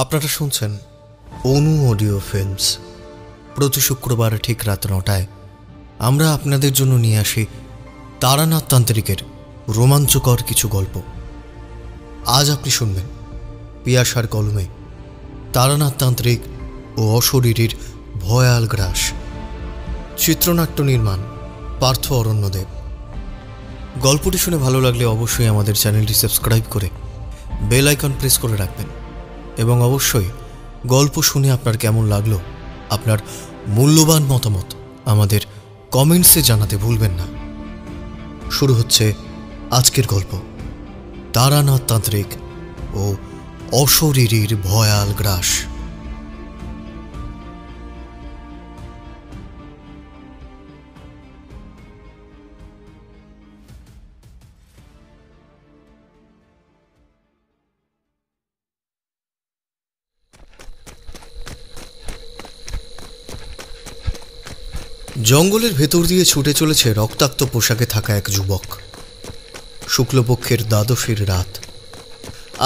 আপনারা শুনছেন অনু audio films. প্রতি শুক্রবার ঠিক রাত ৯টায় আমরা আপনাদের জন্য নিয়ে আসি তারানাথ তান্ত্রিকের রোমাঞ্চকর কিছু গল্প। আজ আপনি শুনবেন পিয়াসার কলমে তারানাথ তান্ত্রিক ও অশরীরীর ভয়াল গ্রাস। চিত্রনাট্য নির্মাণ পার্থ অরণ্যদেব। গল্পটি শুনে ভালো লাগলে অবশ্যই আমাদের চ্যানেলটি সাবস্ক্রাইব করে বেল আইকন প্রেস করে রাখবেন এবং অবশ্যই গল্প শুনে আপনার কেমন লাগলো আপনার মূল্যবান মতামত আমাদের কমেন্টসে জানাতে ভুলবেন না। শুরু হচ্ছে আজকের গল্প, তারানাথ তান্ত্রিক ও অশরীরীর ভয়াল গ্রাস। জঙ্গলের ভেতর দিয়ে ছুটে চলেছে রক্তাক্ত পোশাকে থাকা এক যুবক। শুক্লপক্ষের দ্বাদশীর রাত,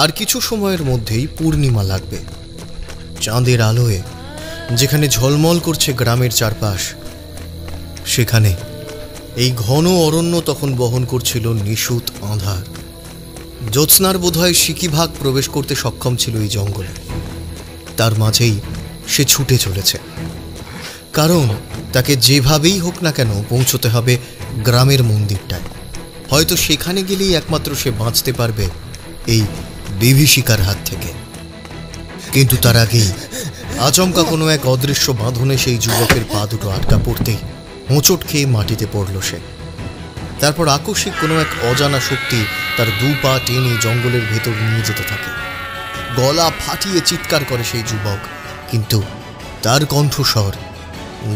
আর কিছু সময়ের মধ্যেই পূর্ণিমা লাগবে। চাঁদের আলোয় যেখানে ঝলমল করছে গ্রামের চারপাশ, সেখানে এই ঘন অরণ্য তখন বহন করছিল নিশুত আঁধার। জ্যোৎস্নার বোধহয় সিকিভাগ প্রবেশ করতে সক্ষম ছিল এই জঙ্গলে। তার মাঝেই সে ছুটে চলেছে, কারণ তাকে যেভাবেই হোক না কেন পৌঁছতে হবে গ্রামের মন্দিরটায়। হয়তো সেখানে গেলেই একমাত্র সে বাঁচতে পারবে এই বিভীষিকার হাত থেকে। কিন্তু তার আগেই আচমকা কোনো এক অদৃশ্য বাঁধনে সেই যুবকের পা দুটো আটকা পড়তেই হোঁচট খেয়ে মাটিতে পড়ল সে। তারপর আকস্মিক কোনো এক অজানা শক্তি তার দু পা টেনে জঙ্গলের ভেতর নিয়ে যেতে থাকে। গলা ফাটিয়ে চিৎকার করে সেই যুবক, কিন্তু তার কণ্ঠস্বর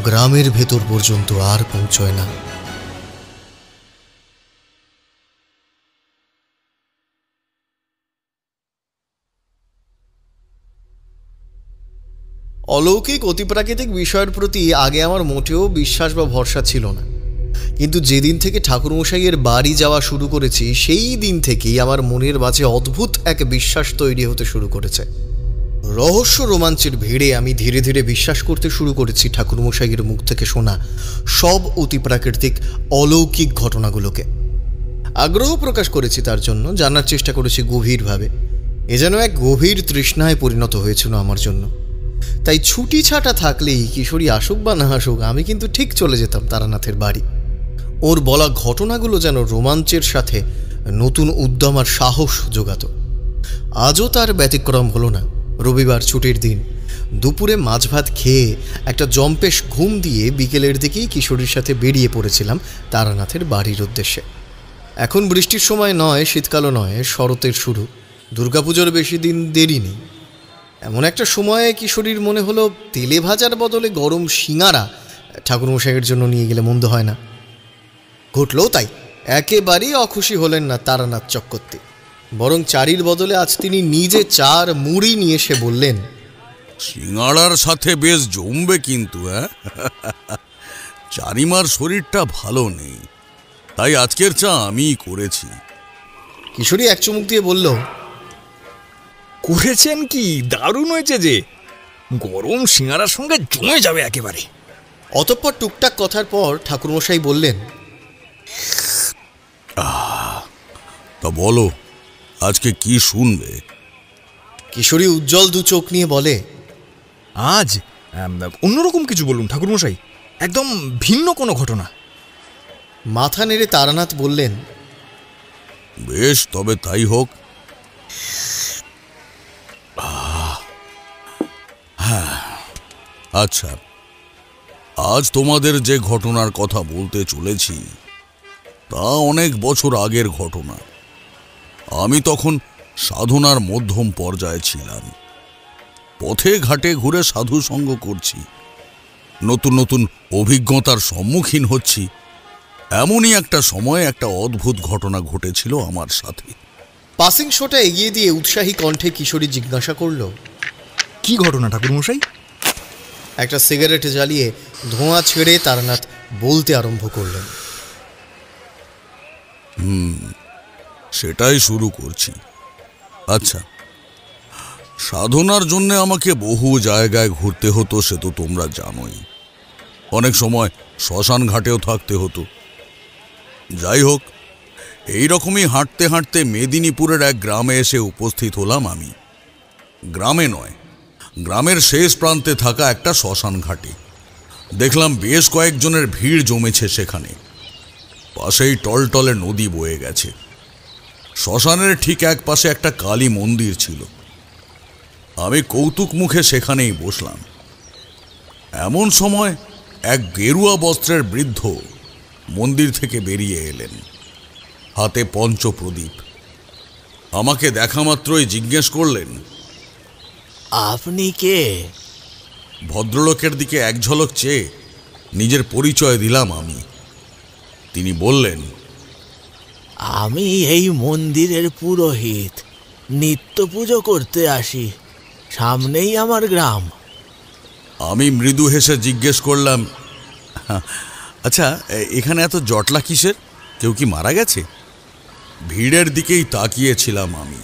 গ্রামের ভেতর পর্যন্ত আর পৌঁছয় না। অলৌকিক অতিপ্রাকৃতিক বিষয়ের প্রতি আগে আমার মোটেও বিশ্বাস বা ভরসা ছিল না, কিন্তু যেদিন থেকে ঠাকুরমশাইয়ের বাড়ি যাওয়া শুরু করেছি সেই দিন থেকেই আমার মনের মাঝে অদ্ভুত এক বিশ্বাস তৈরি হতে শুরু করেছে। রহস্য রোমাঞ্চের ভিড়ে আমি ধীরে ধীরে বিশ্বাস করতে শুরু করেছি ঠাকুরমশাইয়ের মুখ থেকে শোনা সব অতিপ্রাকৃতিক অলৌকিক ঘটনাগুলোকে। আগ্রহ প্রকাশ করেছি তার জন্য, জানার চেষ্টা করেছি গভীরভাবে। এ যেন এক গভীর তৃষ্ণায় পরিণত হয়েছিল আমার জন্য। তাই ছুটি ছাটা থাকলেই কিশোরী আসুক বা না আসুক, আমি কিন্তু ঠিক চলে যেতাম তারানাথের বাড়ি। ওর বলা ঘটনাগুলো যেন রোমাঞ্চের সাথে নতুন উদ্যম আর সাহস জোগাত। আজও তার ব্যতিক্রম হলো না। রবিবার ছুটির দিন দুপুরে মাছ ভাত খেয়ে একটা জম্পেশ ঘুম দিয়ে বিকেলের দিকেই কিশোরীর সাথে বেরিয়ে পড়েছিলাম তারানাথের বাড়ির উদ্দেশ্যে। এখন বৃষ্টির সময় নয়, শীতকালও নয়, শরতের শুরু। দুর্গাপুজোর বেশি দিন দেরি নেই। এমন একটা সময়ে কিশোরীর মনে হলো তেলে ভাজার বদলে গরম সিঙাড়া ঠাকুরমশাইয়ের জন্য নিয়ে গেলে মন্দ হয় না। ঘটলও তাই। একেবারেই অখুশি হলেন না তারানাথ চক্রবর্তী, বরং চারির বদলে আজ তিনি নিজে চার মুড়ি নিয়ে এসে বললেন, সিঙাড়ার সাথে বেশ জমবে কিন্তু। চারিমার শরীরটা ভালো নেই, তাই আজকের চা আমিই করেছি। কিশোরী এক চুমুক দিয়ে বলল, করেছেন কি? দারুণ হয়েছে যে, গরম সিঙাড়ার সঙ্গে জমে যাবে একেবারে। অতঃপর টুকটাক কথার পর ঠাকুরমশাই বললেন, তা বলো, আজকে কি শুনবে? কিশোরী উজ্জ্বল দু চোখ নিয়ে বলে, আজ অন্যরকম কিছু বলুন ঠাকুরমশাই, একদম ভিন্ন কোনো ঘটনা। মাথা নেড়ে তারানাথ বললেন, বেশ, তবে তাই হোক। হ্যাঁ, আচ্ছা, আজ তোমাদের যে ঘটনার কথা বলতে চলেছি তা অনেক বছর আগের ঘটনা। আমি তখন সাধনার মধ্যম পর্যায়ে ছিলাম। পথে ঘাটে ঘুরে সাধু সঙ্গ করছি, নতুন নতুন অভিজ্ঞতার সম্মুখীন হচ্ছি। এমনই একটা সময়ে একটা অদ্ভুত ঘটনা ঘটেছিল আমার সাথে। পাসিং শোটা এগিয়ে দিয়ে উৎসাহী কণ্ঠে কিশোরী জিজ্ঞাসা করল, কি ঘটনা ঠাকুরমশাই? একটা সিগারেট জ্বালিয়ে ধোঁয়া ছেড়ে তারানাথ বলতে আরম্ভ করলেন, সেটাই শুরু করছি। আচ্ছা, সাধনার জন্য আমাকে বহু জায়গায় ঘুরতে হতো, সে তো তোমরা জানোই। অনেক সময় শ্মশান ঘাটেও থাকতে হতো। যাই হোক, এই রকমই হাঁটতে হাঁটতে মেদিনীপুরের এক গ্রামে এসে উপস্থিত হলাম আমি। গ্রামে নয়, গ্রামের শেষ প্রান্তে থাকা একটা শ্মশান ঘাটে। দেখলাম বেশ কয়েকজনের ভিড় জমেছে সেখানে। পাশেই টলটলে নদী বয়ে গেছে। শ্মশানের ঠিক এক পাশে একটা কালী মন্দির ছিল। আমি কৌতুক মুখে সেখানেই বসলাম। এমন সময় এক গেরুয়া বস্ত্রের বৃদ্ধ মন্দির থেকে বেরিয়ে এলেন, হাতে পঞ্চপ্রদীপ। আমাকে দেখা মাত্রই জিজ্ঞেস করলেন, আপনি কে? ভদ্রলোকের দিকে এক ঝলক চেয়ে নিজের পরিচয় দিলাম আমি। তিনি বললেন, আমি এই মন্দিরের পুরোহিত, নিত্য পুজো করতে আসি। সামনেই আমার গ্রাম। আমি মৃদু হেসে জিজ্ঞেস করলাম, আচ্ছা, এখানে এত জটলা কিসের? কেউ কি মারা গেছে? ভিড়ের দিকেই তাকিয়েছিলাম আমি।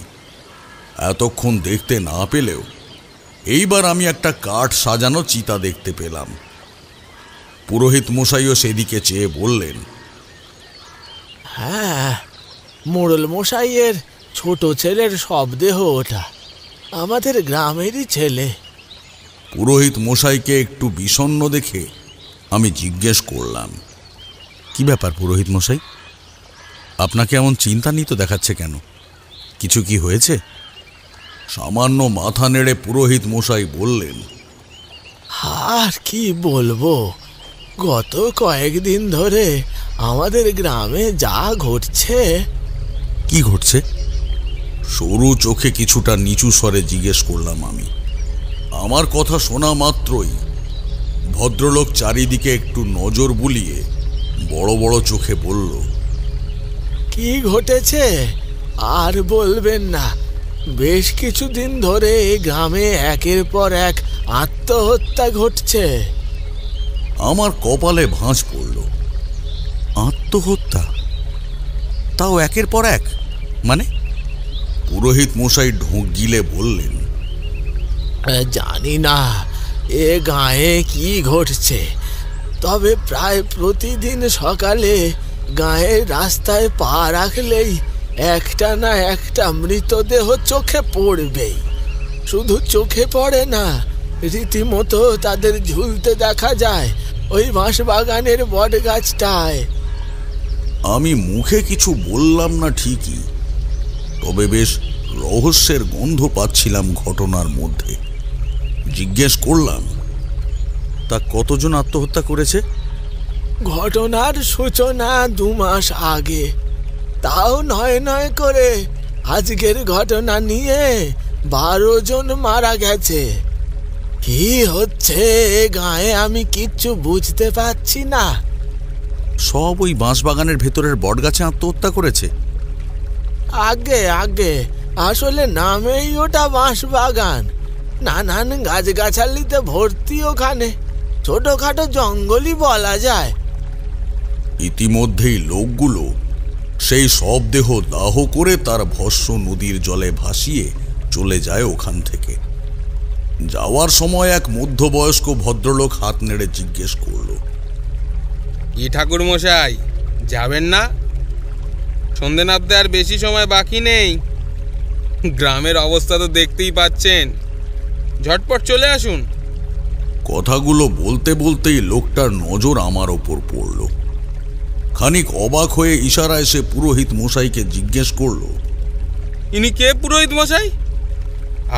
এতক্ষণ দেখতে না পেলেও এইবার আমি একটা কাঠ সাজানো চিতা দেখতে পেলাম। পুরোহিত মশাইও সেদিকে চেয়ে বললেন, হ্যাঁ, মোড়ল মশাইয়ের ছোট ছেলের শবদেহ ওটা। আমাদের গ্রামেরই ছেলে। পুরোহিত মশাইকে একটু বিষণ্ণ দেখে আমি জিজ্ঞেস করলাম, কি ব্যাপার পুরোহিত মশাই? আপনাকে এমন চিন্তান্বিত দেখাচ্ছে কেন? কিছু কি হয়েছে? সামান্য মাথা নেড়ে পুরোহিত মশাই বললেন, আর কি বলবো, গত কয়েকদিন ধরে আমাদের গ্রামে যা ঘটছে। কি ঘটছে? সরু চোখে কিছুটা নিচু স্বরে জিজ্ঞেস করলাম আমি। আমার কথা শোনা মাত্রই ভদ্রলোক চারিদিকে একটু নজর বুলিয়ে বড় বড় চোখে বলল, কি ঘটেছে আর বলবেন না। বেশ কিছুদিন ধরে এই গ্রামে একের পর এক আত্মহত্যা ঘটছে। আমার কপালে ভাঁজ পড়ল। আত্মহত্যা? তাও একের পর এক? মানে? পুরোহিত মশাই ঢোক গিলে বললেন, জানি না এ গাঁয়ে কি ঘটছে, তবে প্রায় প্রতিদিন সকালে গাঁয়ের রাস্তায় পা রাখলেই একটা না একটা মৃতদেহ চোখে পড়বেই। শুধু চোখে পড়ে না, রীতিমতো তাদের ঝুলতে দেখা যায় ওই বাঁশবাগানের বট গাছটায়। আমি মুখে কিছু বললাম না ঠিকই, তবে বেশ রহস্যের গন্ধ পাচ্ছিলাম ঘটনার মধ্যে। জিজ্ঞেস করলাম, তা কতজন আত্মহত্যা করেছে? ঘটনার সূচনা 2 মাস আগে, তাও নয় নয় করে আজকের ঘটনা নিয়ে 12 জন মারা গেছে। কি হচ্ছে এ গাঁয়ে আমি কিচ্ছু বুঝতে পারছি না। সব ওই বাঁশবাগানের ভেতরের বটগাছে আত্মহত্যা করেছে? আগে আগে আসলে নামেই ওটা বাঁশবাগান। নানান গাছগাছালিতে ভর্তি ওখানে, ছোটখাটো জঙ্গলই বলা যায়। ইতিমধ্যেই লোকগুলো সেই সব দেহ দাহ করে তার ভস্ম নদীর জলে ভাসিয়ে চলে যায় ওখান থেকে। যাওয়ার সময় এক মধ্যবয়স্ক ভদ্রলোক হাত নেড়ে জিজ্ঞেস করল, কি ঠাকুর মশাই, যাবেন না? সন্ধে নামতে আর বেশি সময় বাকি নেই। গ্রামের অবস্থা তো দেখতেই পাচ্ছেন, ঝটপট চলে আসুন। কথাগুলো বলতে বলতেই লোকটার নজর আমার ওপর পড়ল। খানিক অবাক হয়ে ইশারায় সে পুরোহিত মশাইকে জিজ্ঞেস করল, ইনি কে পুরোহিত মশাই?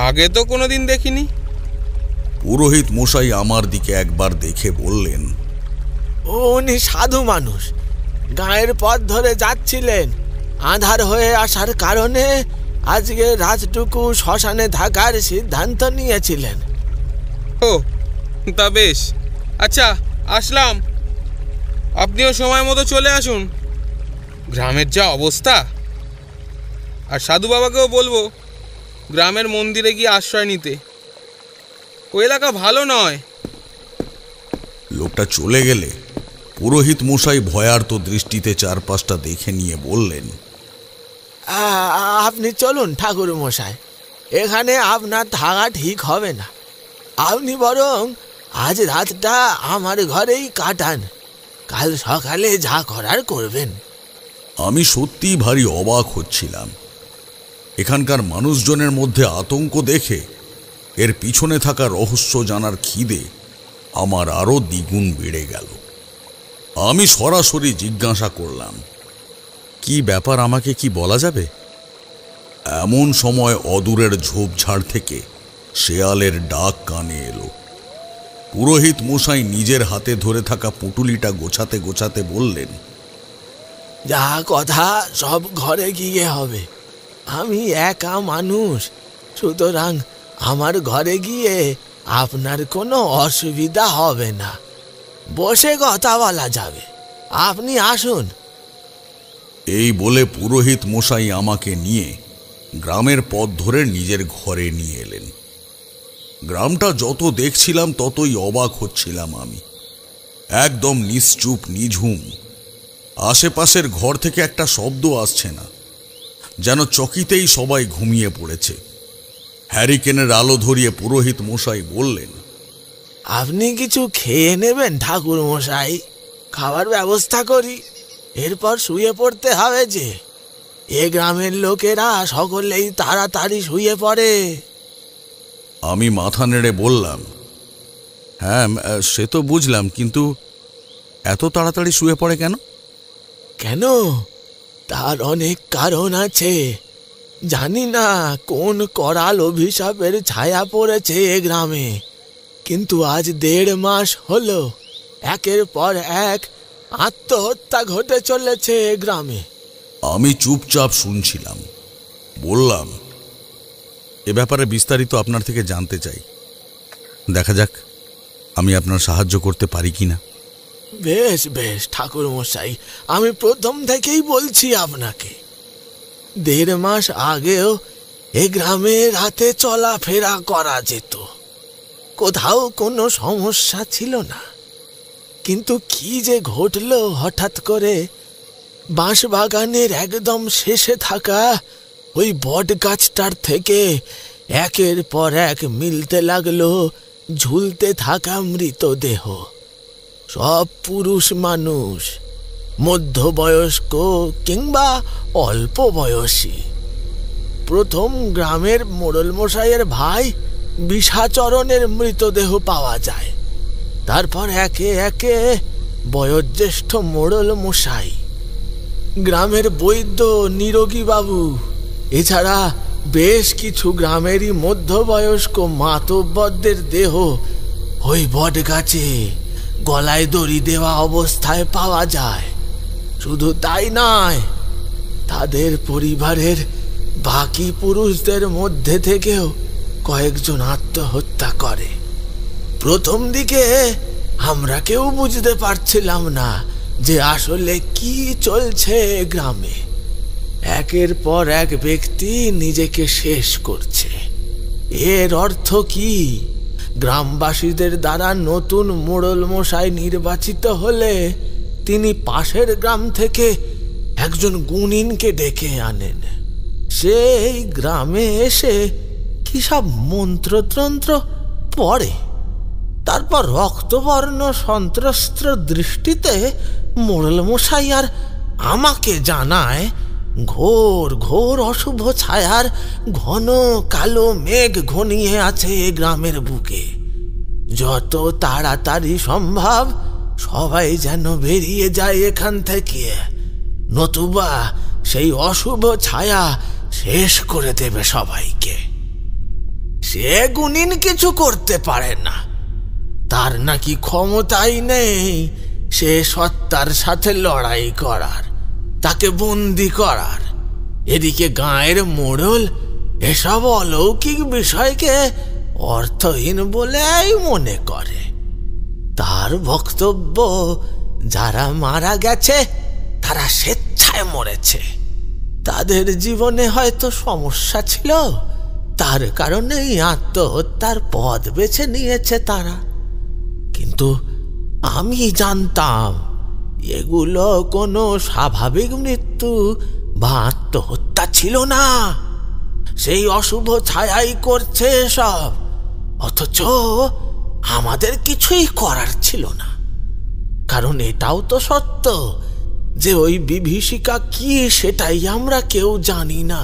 আগে তো কোনোদিন দেখিনি। পুরোহিত মশাই আমার দিকে একবার দেখে বললেন, উনি সাধু মানুষ, গাঁয়ের পথ ধরে যাচ্ছিলেন। আঁধার হয়ে আসার কারণে আজকে রাতটুকু শ্মশানে থাকার সিদ্ধান্ত নিয়েছিলেন। ও, তা বেশ। আচ্ছা, আসলাম। আপনিও সময় মতো চলে আসুন। গ্রামের যা অবস্থা। আর সাধু বাবাকেও বলবো গ্রামের মন্দিরে গিয়ে আশ্রয় নিতে। ওই এলাকা ভালো নয়। লোকটা চলে গেলে পুরোহিত মশাই ভয়ার্ত দৃষ্টিতে চারপাশটা দেখে নিয়ে বললেন, আপনি চলুন ঠাকুর মশাই, এখানে আপনার থাকা ঠিক হবে না। আপনি বরং আজ রাতটা আমার ঘরেই কাটান, কাল সকালে যা করার করবেন। আমি সত্যিই ভারী অবাক হচ্ছিলাম। এখানকার মানুষজনের মধ্যে আতঙ্ক দেখে এর পিছনে থাকা রহস্য জানার খিদে আমার আরও দ্বিগুণ বেড়ে গেল। আমি সরাসরি জিজ্ঞাসা করলাম, কি ব্যাপার, আমাকে কি বলা যাবে? এমন সময় অদূরের ঝোপঝাড় থেকে শেয়ালের ডাক কানে এলো। পুরোহিত মশাই নিজের হাতে ধরে থাকা পুটুলিটা গোছাতে গোছাতে বললেন, যা কথা সব ঘরে গিয়ে হবে। আমি একা মানুষ, সুতরাং আমার ঘরে গিয়ে আপনার কোনো অসুবিধা হবে না, বসে কথা বলা যাবে। আপনি আসুন। এই বলে পুরোহিত মশাই আমাকে নিয়ে গ্রামের পথ ধরে নিজের ঘরে নিয়ে এলেন। গ্রামটা যত দেখছিলাম ততই অবাক হচ্ছিলাম আমি। একদম নিশ্চুপ, নিঝুম। আশেপাশের ঘর থেকে একটা শব্দ আসছে না, যেন চকিতেই সবাই ঘুমিয়ে পড়েছে। হ্যারিকেনের আলো ধরিয়ে পুরোহিত মশাই বললেন, আপনি কিছু খেয়ে নেবেন ঠাকুর মশাই? খাবার ব্যবস্থা করি, এরপর শুয়ে পড়তে হবে যে। এ গ্রামের লোকেরা সকলেই তাড়াতাড়ি শুয়ে পড়ে। আমি মাথা নেড়ে বললাম, হ্যাঁ, সে তো বুঝলাম, কিন্তু এত তাড়াতাড়ি শুয়ে পড়ে কেন? কেন? তার অনেক কারণ আছে। জানি না কোন করাল অভিশাপের ছায়া পড়েছে এ গ্রামে, কিন্তু আজ 1.5 মাস হলো একের পর এক আত্মহত্যা ঘটে চলেছে এ গ্রামে। আমি চুপচাপ শুনছিলাম। বললাম, এ ব্যাপারে বিস্তারিত আপনার থেকে জানতে চাই। দেখা যাক আমি আপনার সাহায্য করতে পারি কিনা। বেশ বেশ ঠাকুর মশাই, আমি প্রথম থেকেই বলছি আপনাকে, 1.5 মাস আগেও এ গ্রামে রাতে চলাফেরা করা যেত, কোথাও কোনো সমস্যা ছিল না। কিন্তু কি যে ঘটলো হঠাৎ করে, বাঁশবাগানের একদম শেষে থাকা ওই বট গাছটার থেকে একের পর এক মিলতে লাগলো ঝুলতে থাকা মৃতদেহ। সব পুরুষ মানুষ, মধ্যবয়স্ক কিংবা অল্প বয়সী। প্রথম গ্রামের মোড়ল মশাইয়ের ভাই বিষাচরণের মৃতদেহ পাওয়া যায়, তারপর একে একে বয়োজ্যেষ্ঠ মোড়ল মশাই, গ্রামের বৈদ্য নিরোগী বাবু, এছাড়া বেশ কিছু গ্রামেরই মধ্যবয়স্ক মাতব্বরদের দেহ ওই বট গাছে গলায় দড়ি দেওয়া অবস্থায় পাওয়া যায়। শুধু তাই নয়, তাদের পরিবারের বাকি পুরুষদের মধ্যে থেকেও কয়েকজন আত্মহত্যা করে। প্রথম দিকে আমরা কেউ বুঝতে পারছিলাম না যে আসলে কি চলছে গ্রামে। একের পর এক ব্যক্তি নিজেকে শেষ করছে। এর অর্থ কি? গ্রামবাসীদের দ্বারা নতুন মোড়ল মশাই নির্বাচিত হলে তিনি পাশের গ্রাম থেকে একজন গুণিনকে ডেকে আনেন। সেই গ্রামে এসে কি সব মন্ত্রতন্ত্র পড়ে, তারপর রক্তবর্ণ সন্ত্রস্ত দৃষ্টিতে মোড়ল মশাই আর আমাকে জানায় ঘোর ঘোর অশুভ ছায়ার ঘন কালো মেঘ ঘনিয়ে আছে এ গ্রামের বুকে। যত তাড়াতাড়ি সম্ভব সবাই যেন বেরিয়ে যায় এখান থেকে, নতুবা সেই অশুভ ছায়া শেষ করে দেবে সবাইকে। সে গুণিন কিছু করতে পারে না, তার নাকি ক্ষমতাই নেই সে সত্তার সাথে লড়াই করার, তাকে বন্দি করার। এদিকে গাঁয়ের মোড়ল এসব অলৌকিক বিষয়কে অর্থহীন বলেই মনে করে। তার বক্তব্য, যারা মারা গেছে তারা স্বেচ্ছায় মরেছে, তাদের জীবনে হয়তো সমস্যা ছিল, তার কারণেই আত্মহত্যার পথ বেছে নিয়েছে তারা। কিন্তু আমি জানতাম এগুলো কোনো স্বাভাবিক মৃত্যু বা আত্মহত্যা ছিল না। সেই অশুভ ছায়াই করছে সব, অথচ আমাদের কিছুই করার ছিল না। কারণ এটাও তো সত্য যে ওই বিভীষিকা কি সেটাই আমরা কেউ জানি না।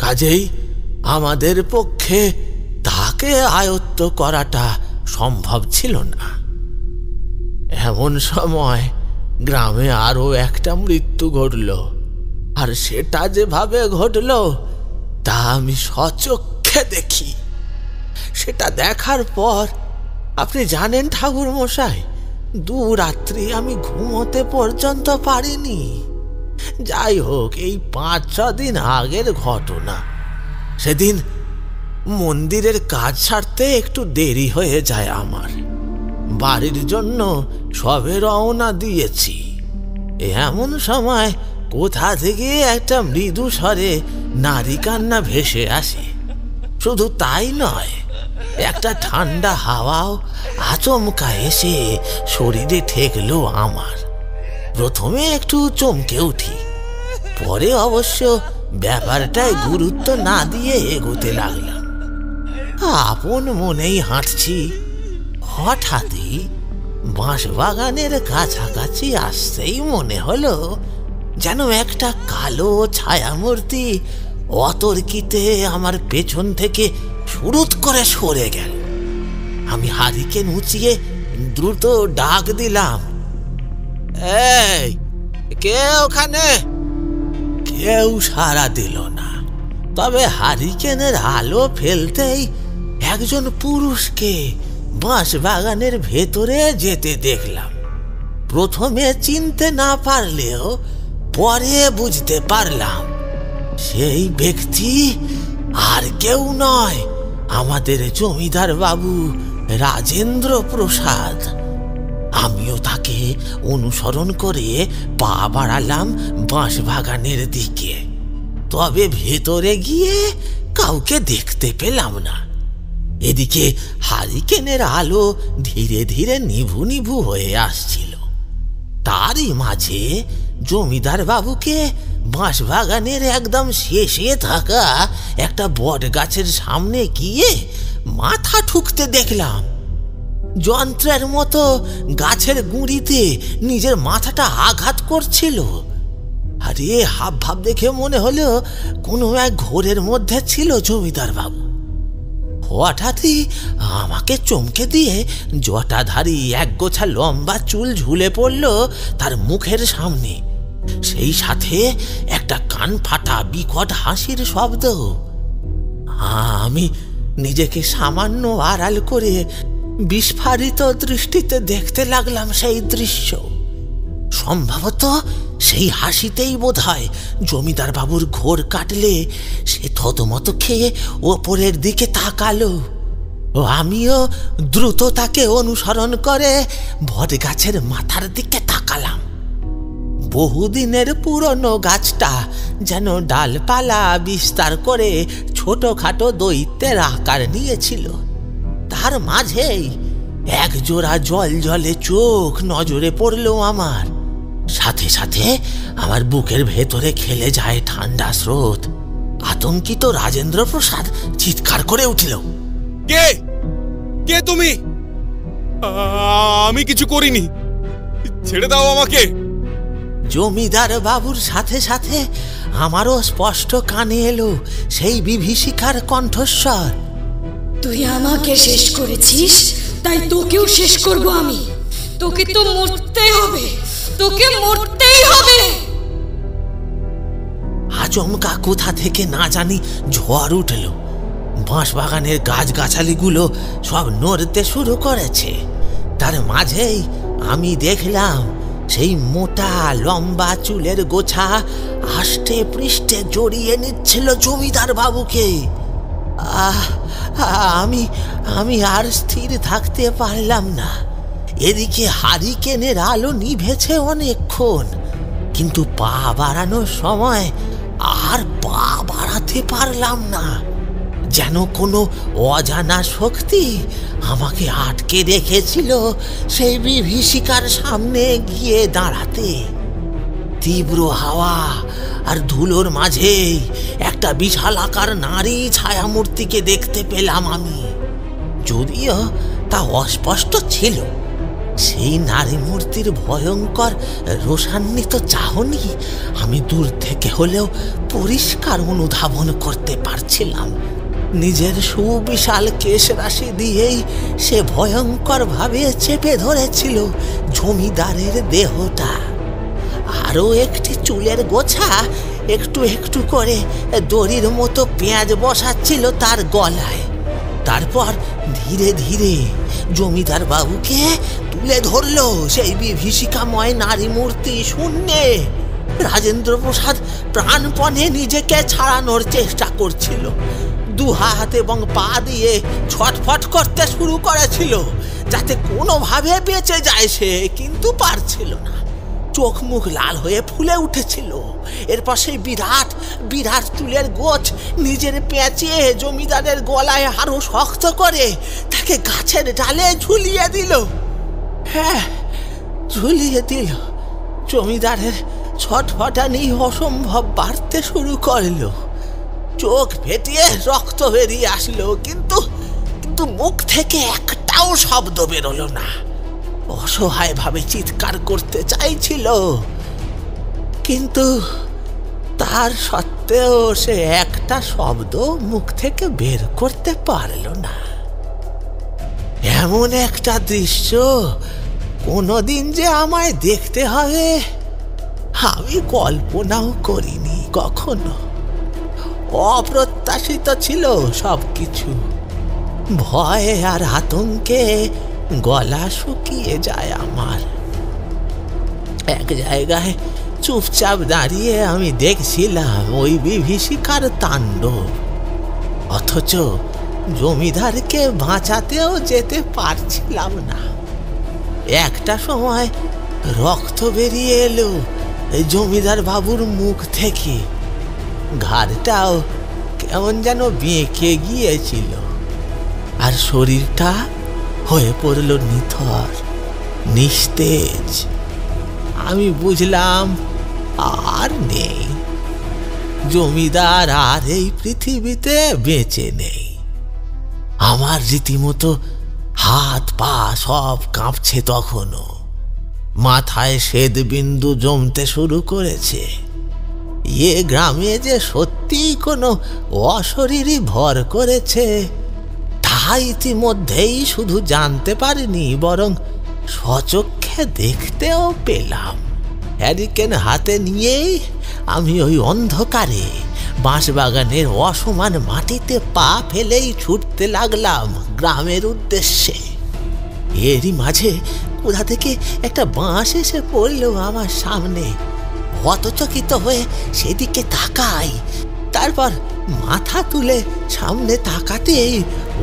কাজেই আমাদের পক্ষে তাকে আয়ত্ত করাটা সম্ভব ছিল না। এমন সময় গ্রামে আরো একটা মৃত্যু ঘটল, আর সেটা যেভাবে ঘটল তা আমি স্বচক্ষে দেখি। সেটা দেখার পর আপনি জানেন ঠাকুর মশাই, 2 রাত্রি আমি ঘুমোতে পর্যন্ত পারিনি। যাই হোক, এই 5-6 দিন আগের ঘটনা। সেদিন মন্দিরের কাজ সারতে একটু দেরি হয়ে যায় আমার। বাড়ির জন্য সবে রওনা দিয়েছি। এমন সময় কোথা থেকে একটা মৃদু স্বরে নারী কান্না ভেসে আসে। শুধু তাই নয়, একটা ঠান্ডা হাওয়াও আচমকা এসে শরীরে ঠেকলো আমার। প্রথমে একটু চমকে উঠি, পরে অবশ্য ব্যাপারটায় গুরুত্ব না দিয়ে এগোতে লাগলাম। আপন মনেই হাঁটছি। হঠাৎই বাঁশবাগানের কাছাকাছি আসতেই মনে হলো যেন একটা কালো ছায়ামূর্তি অতর্কিতে আমার পেছন থেকে শুরুত করে সরে গেল। আমি হারিকেন উঁচিয়ে দ্রুত ডাক দিলাম, এই কে ওখানে? কেউ সাড়া দিল না। তবে হারিকেনের আলো ফেলতেই একজন পুরুষকে বাঁশবাগানের ভেতরে যেতে দেখলাম। প্রথমে চিনতে না পারলেও পরে বুঝতে পারলাম সেই ব্যক্তি আর কেউ নয়, আমাদের জমিদার বাবু রাজেন্দ্র প্রসাদ। আমিও তাকে অনুসরণ করে পা বাড়ালাম বাঁশবাগানের দিকে। তবে ভেতরে গিয়ে কাউকে দেখতে পেলাম না। এদিকে হারিকেনের আলো ধীরে ধীরে নিভু নিভু হয়ে আসছিল। তারই মাঝে জমিদার বাবুকে বাঁশবাগানের একদম শেষে থাকা একটা বট গাছের সামনে গিয়ে মাথা ঠুকতে দেখলাম। যন্ত্রের মতো গাছের গুঁড়িতে নিজের মাথাটা আঘাত করছিল। আরে হাব ভাব দেখে মনে হলো কোনো এক ঘোরের মধ্যে ছিল জমিদার বাবু। হঠাৎই আমাকে চমকে দিয়ে জটাধারী একগোছা লম্বা চুল ঝুলে পড়ল তার মুখের সামনে। সেই সাথে একটা কান ফাটা বিকট হাসির শব্দ। আমি নিজেকে সামান্য আড়াল করে বিস্ফারিত দৃষ্টিতে দেখতে লাগলাম সেই দৃশ্য। সম্ভবত সেই হাসিতেই বোধহয় জমিদার বাবুর ঘোর কাটলে সে থতমত খেয়ে ওপরের দিকে তাকালো। আমিও দ্রুত তাকে অনুসরণ করে বট গাছের মাথার দিকে তাকালাম। বহুদিনের পুরনো গাছটা যেন ডালপালা বিস্তার করে ছোটখাটো দৈত্যের আকার নিয়েছিল। তার মাঝেই এক জোড়া জল জলে চোখ নজরে পড়ল আমার। সাথে সাথে আমার বুকের ভেতরে খেলে যায় ঠান্ডা স্রোত। আতঙ্কিত রাজেন্দ্র প্রসাদ চিৎকার করে উঠল, কে কে তুমি? আমি কিছু করিনি, ছেড়ে দাও আমাকে। জমিদার বাবুর সাথে সাথে আমারও স্পষ্ট কানে এলো সেই বিভীষিকার কণ্ঠস্বর, তুই আমাকে শেষ করেছিস, তাই তোকেও শেষ করব আমি। তোকে তো মরতেই হবে, তোকে মরতেই হবে। আচমকা কোথা থেকে না জানি ঝড় উঠল। বাঁশবাগানের গাছগাছালিগুলো সব নড়তে শুরু করেছে। তার মাঝেই আমি দেখলাম সেই মোটা লম্বা চুলের গোছা আষ্টে পৃষ্ঠে জড়িয়ে নিচ্ছিল জমিদার বাবুকে। আমি আর স্থির থাকতে পারলাম না। এদিকে হারিকেনের আলো নিভেছে অনেকক্ষণ, কিন্তু পা বাড়ানোর সময় আর পা বাড়াতে পারলাম না। যেন কোনো অজানা শক্তি আমাকে আটকে রেখেছিল সেই বিভীষিকার সামনে গিয়ে দাঁড়াতে। তীব্র হাওয়া আর ধুলোর মাঝে একটা বিশাল আকার নারী ছায়ামূর্তিকে দেখতে পেলাম আমি। যদিও তা অস্পষ্ট ছিল, সেই নারী মূর্তির ভয়ঙ্কর রোষান্বিত চাহনি আমি দূর থেকে হলেও পরিষ্কার অনুধাবন করতে পারছিলাম। নিজের সুবিশাল কেশ রাশি দিয়েই সে ভয়ঙ্কর ভাবে চেপে ধরেছিল জমিদারের দেহটা। আরো একটি চুলের গোছা একটু একটু করে দড়ির মতো পেঁয়াজ বসাচ্ছিল তার গলায়। তারপর ধীরে ধীরে জমিদার বাবুকে তুলে ধরলো সেই বিভীষিকাময় নারী মূর্তি শূন্যে। রাজেন্দ্র প্রসাদ প্রাণপণে নিজেকে ছাড়ানোর চেষ্টা করছিল, দু হাত এবং পা দিয়ে ছটফট করতে শুরু করেছিল যাতে কোনোভাবে বেঁচে যায় সে, কিন্তু পারছিল না। চোখ মুখ লাল হয়ে ফুলে উঠেছিল। এরপর সেই বিরাট বিরাট চুলের গোছ নিজের পেঁচিয়ে জমিদারের গলায় আরো শক্ত করে তাকে গাছের ডালে ঝুলিয়ে দিল। হ্যাঁ, ঝুলিয়ে দিল। জমিদারের ছটফটানি অসম্ভব বাড়তে শুরু করলো। চোখ ফেটিয়ে রক্ত বেরিয়ে আসলো, কিন্তু মুখ থেকে একটাও শব্দ বেরোলো না। অসহায় ভাবে চিৎকার করতে চাইছিল, কিন্তু তার সত্ত্বেও সে একটা শব্দ মুখ থেকে বের করতে পারল না। এমন একটা দৃশ্য কোনোদিন যে আমায় দেখতে হবে আমি কল্পনাও করিনি কখনো। অপ্রত্যাশিত ছিল সবকিছু। ভয়ে আর আতঙ্কে গলা শুকিয়ে যায় আমার। এক জায়গায় চুপচাপ দাঁড়িয়ে আমি দেখছিলাম ওই বিভীষিকার তাণ্ডব, অথচ জমিদারকে বাঁচাতেও যেতে পারছিলাম না। একটা সময় রক্ত বেরিয়ে এলো জমিদার বাবুর মুখ থেকে। ঘাড়টাও কেমন যেন বেঁকে গিয়েছিল, আর শরীরটা হয়ে পড়ল নিথর, নিস্তেজ। আমি বুঝলাম আর নেই, জমিদার আর এই পৃথিবীতে বেঁচে নেই। আমার রীতিমতো হাত পা সব কাঁপছে তখনও। মাথায় শ্বেত বিন্দু জমতে শুরু করেছে। এ গ্রামে যে সত্যিই কোনো অশরীরই ভর করেছে তা ইতিমধ্যেই শুধু জানতে পারিনি, বরং স্বচক্ষে দেখতেও পেলাম। হ্যারিকেন হাতে নিয়েই আমি ওই অন্ধকারে বাঁশবাগানের অসমান মাটিতে পা ফেলেই ছুটতে লাগলাম গ্রামের উদ্দেশ্যে। এরই মাঝে কোথা থেকে একটা বাঁশ এসে পড়ল আমার সামনে। হতচকিত হয়ে সেদিকে তাকাই, তারপর মাথা তুলে সামনে তাকাতেই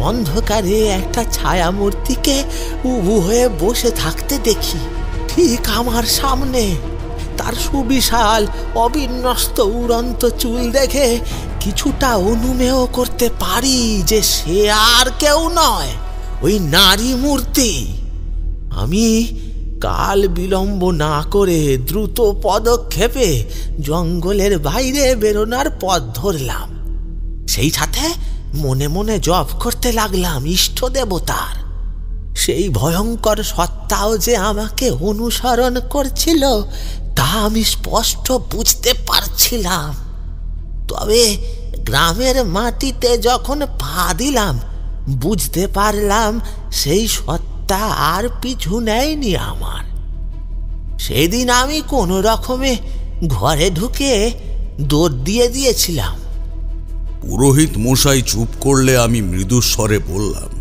অন্ধকারে একটা ছায়া মূর্তিকে উবু হয়ে বসে থাকতে দেখি ঠিক আমার সামনে। তার সুবিশাল অবিন্যস্ত উড়ন্ত চুল দেখে কিছুটা অনুমেয় করতে পারি যে সে আর কেউ নয়, ওই নারী মূর্তি। আমি কাল বিলম্ব না করে দ্রুত পদক্ষেপে জঙ্গলের বাইরে বেরোনোর পথ ধরলাম। সেই সাথে মনে মনে জপ করতে লাগলাম ইষ্ট দেবতার। সেই ভয়ঙ্কর সত্তাও যে আমাকে অনুসরণ করছিল তা আমি স্পষ্ট বুঝতে পারছিলাম। তবে গ্রামের মাটিতে যখন পা দিলাম বুঝতে পারলাম সেই সত্তা আর পিছু নেয়নি আমার। সেদিন আমি কোনো রকমে ঘরে ঢুকে দৌড় দিয়ে দিয়েছিলাম। পুরোহিত মশাই চুপ করলে আমি মৃদু স্বরে বললাম,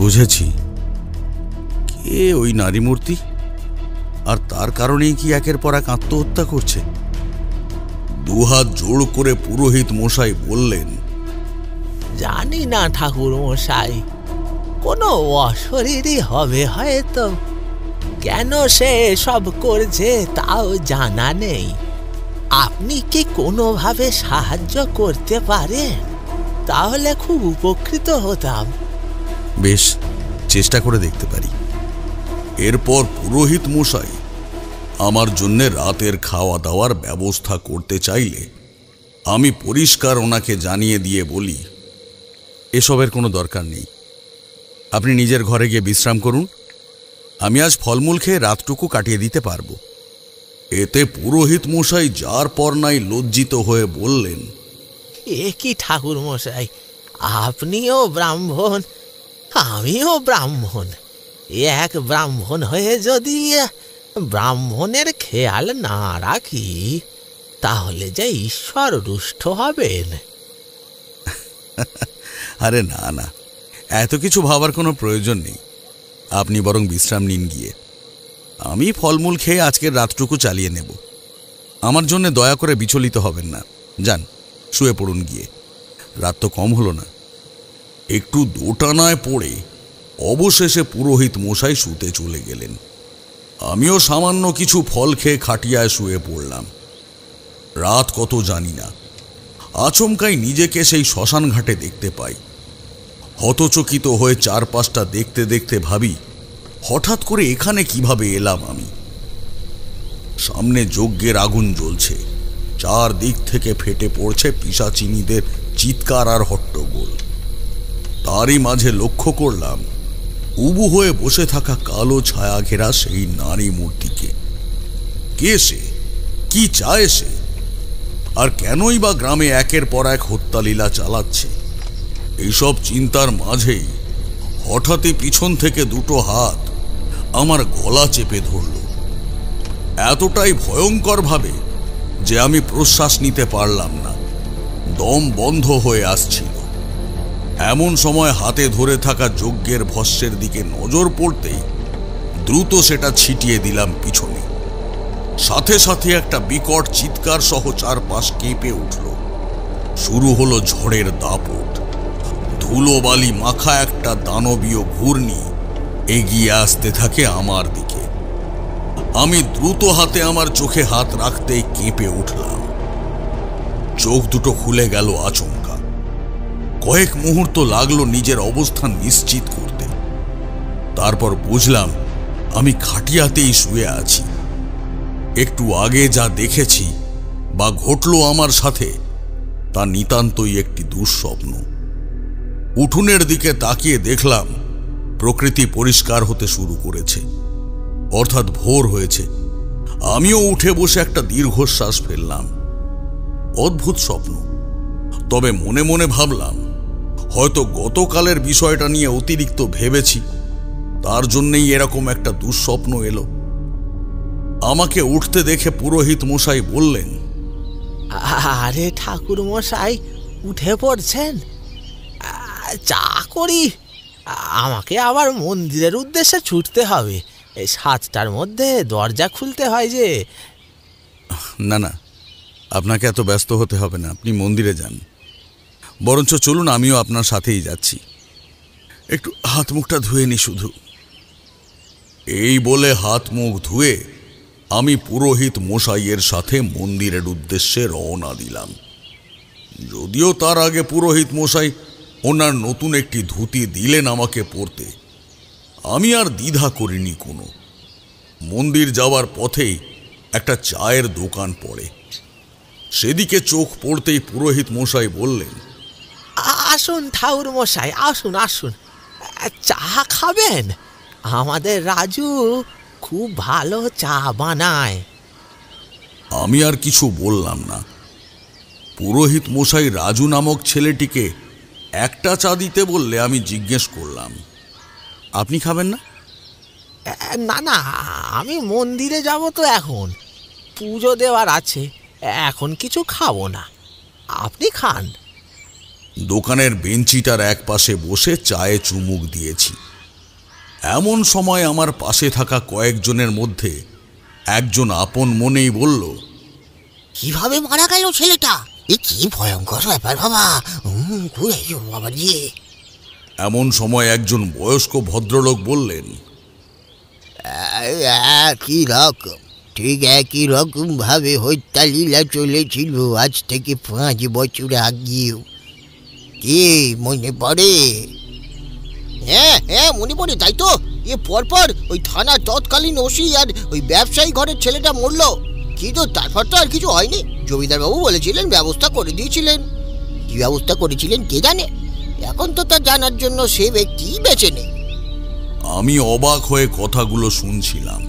বুঝেছি, কে ওই নারী মূর্তি, আর তার কারণেই কি একের পর এক আত্মহত্যা করছে? দুহাত জোড় করে পুরোহিত মশাই বললেন, জানি না ঠাকুর মশাই, কোনো অশরীরই হবে হয়তো। কেন সে সব করছে তাও জানা নেই। আপনি কি কোনোভাবে সাহায্য করতে পারেন? তাহলে খুব উপকৃত হতাম। বেশ, চেষ্টা করে দেখতে পারি। এরপর পুরোহিত মশাই আমার জন্য রাতের খাওয়া দাওয়ার ব্যবস্থা করতে চাইলে আমি পরিষ্কার ওনাকে জানিয়ে দিয়ে বলি, এসবের কোনো দরকার নেই। আপনি নিজের ঘরে গিয়ে বিশ্রাম করুন। আমি আজ ফলমূল খেয়ে রাতটুকু কাটিয়ে দিতে পারবো। এতে পুরোহিত মশাই যার পর নাই লজ্জিত হয়ে বললেন, এ কি ঠাকুর মশাই, আপনিও ব্রাহ্মণ, আমিও ব্রাহ্মণ। এক ব্রাহ্মণ হয়ে যদি ব্রাহ্মণের খেয়াল না রাখি, তাহলে যে ঈশ্বর রুষ্ট হবেন। আরে না না, এত কিছু ভাবার কোনো প্রয়োজন নেই। আপনি বরং বিশ্রাম নিন গিয়ে। আমি ফলমূল খেয়ে আজকের রাতটুকু চালিয়ে নেব। আমার জন্য দয়া করে বিচলিত হবেন না। যান, শুয়ে পড়ুন গিয়ে। রাত তো কম হলো না। একটু দোটানায় পড়ে অবশেষে পুরোহিত মশাই শুতে চলে গেলেন। আমিও সামান্য কিছু ফল খেয়ে খাটিয়ায় শুয়ে পড়লাম। রাত কত জানি না, আচমকাই নিজেকে সেই শ্মশান ঘাটে দেখতে পাই। হতচকিত হয়ে চারপাশটা দেখতে দেখতে ভাবি, হঠাৎ করে এখানে কিভাবে এলাম আমি? সামনে যজ্ঞের আগুন জ্বলছে, চারদিক থেকে ফেটে পড়ছে পিশাচিনীদের চিৎকার আর হট্টগোল। তারই মাঝে লক্ষ্য করলাম উবু হয়ে বসে থাকা কালো ছায়া ঘেরা সেই নারী মূর্তিকে। কে সে? কি চায় সে? আর কেনই বা গ্রামে একের পর এক হত্যালীলা চালাচ্ছে? এইসব চিন্তার মাঝেই হঠাৎই পিছন থেকে দুটো হাত আমার গলা চেপে ধরল, এতটাই ভয়ঙ্কর ভাবে যে আমি প্রশ্বাস নিতে পারলাম না। দম বন্ধ হয়ে আসছিল। এমন সময় হাতে ধরে থাকা যজ্ঞের ভস্যের দিকে নজর পড়তেই দ্রুত সেটা ছিটিয়ে দিলাম পিছনে। সাথে সাথে একটা বিকট চিৎকার সহ চারপাশ কেঁপে উঠল। শুরু হলো ঝড়ের দাপট। ধুলোবালি মাখা একটা দানবীয় ঘূর্ণি এগিয়ে আসতে থাকে আমার দিকে। আমি দ্রুত হাতে আমার চোখে হাত রাখতেই কেঁপে উঠলাম। চোখ দুটো খুলে গেল আচমকা। কয়েক মুহূর্ত লাগলো নিজের অবস্থান নিশ্চিত করতে। তারপর বুঝলাম আমি খাটিয়াতেই শুয়ে আছি। একটু আগে যা দেখেছি বা ঘটলো আমার সাথে, তা নিতান্তই একটি দুঃস্বপ্ন। উঠোনের দিকে তাকিয়ে দেখলাম প্রকৃতি পরিষ্কার হতে শুরু করেছে, অর্থাৎ ভোর হয়েছে। আমিও উঠে বসে একটা দীর্ঘশ্বাস ফেললাম। অদ্ভুত স্বপ্ন, তবে মনে মনে ভাবলাম হয়তো গতকালের বিষয়টা নিয়ে অতিরিক্ত ভেবেছি, তার জন্যই এরকম একটা দুঃস্বপ্ন এলো। আমাকে উঠতে দেখে পুরোহিত মশাই বললেন, আরে ঠাকুর মশাই, উঠে পড়ছেন? চা করি। আমাকে আবার মন্দিরের উদ্দেশ্যে ছুটতে হবে। 7টার মধ্যে দরজা খুলতে হয় যে। না না, আপনাকে এত ব্যস্ত হতে হবে না। আপনি মন্দিরে যান। বরঞ্চ চলুন, আমিও আপনার সাথেই যাচ্ছি। একটু হাত মুখটা ধুয়ে নি শুধু। এই বলে হাত মুখ ধুয়ে আমি পুরোহিত মশাইয়ের সাথে মন্দিরের উদ্দেশ্যে রওনা দিলাম। যদিও তার আগে পুরোহিত মশাই ওনার নতুন একটি ধুতি দিলেন আমাকে পরতে। আমি আর দ্বিধা করিনি কোনো। মন্দির যাওয়ার পথেই একটা চায়ের দোকান পড়ে। সেদিকে চোখ পড়তেই পুরোহিত মশাই বললেন, আসুন ঠাকুর মশাই, আসুন আসুন, চা খাবেন? আমাদের রাজু খুব ভালো চা বানায়। আমি আর কিছু বললাম না। পুরোহিত মশাই রাজু নামক ছেলেটিকে একটা চা দিতে বললে আমি জিজ্ঞেস করলাম, আপনি খাবেন না? না না, আমি মন্দিরে যাব তো, এখন পুজো দেওয়ার আছে, এখন কিছু খাবো না। আপনি খান। দোকানের বেঞ্চিটার এক পাশে বসে চায়ে চুমুক দিয়েছি। এমন সময় আমার পাশে থাকা কয়েকজনের মধ্যে একজন আপন মনেই বলল, কিভাবে মারা গেল ছেলেটা? এ কি ভয়ঙ্কর ব্যাপার বাবা। বাবা জি। এমন সময় একজন বয়স্ক ভদ্রলোক বললেন, একই রকম, ঠিক একই রকম ভাবে হত্যালীলা চলেছিল আজ থেকে 5 বছর আগেও। কে মনে পড়ে? হ্যাঁ হ্যাঁ, মনে পড়ে। তাই তো, পরপর ওই থানার তৎকালীন ওসি আর ওই ব্যবসায়ী ঘরের ছেলেটা মরলো। কিন্তু তারপর তো আর কিছু হয়নি। জমিদার বাবু বলেছিলেন ব্যবস্থা করে দিয়েছিলেন। কি ব্যবস্থা করেছিলেন কে জানে, এখন তো তা জানার জন্য সে ব্যক্তি বেঁচে নেই। আমি অবাক হয়ে কথাগুলো শুনছিলাম।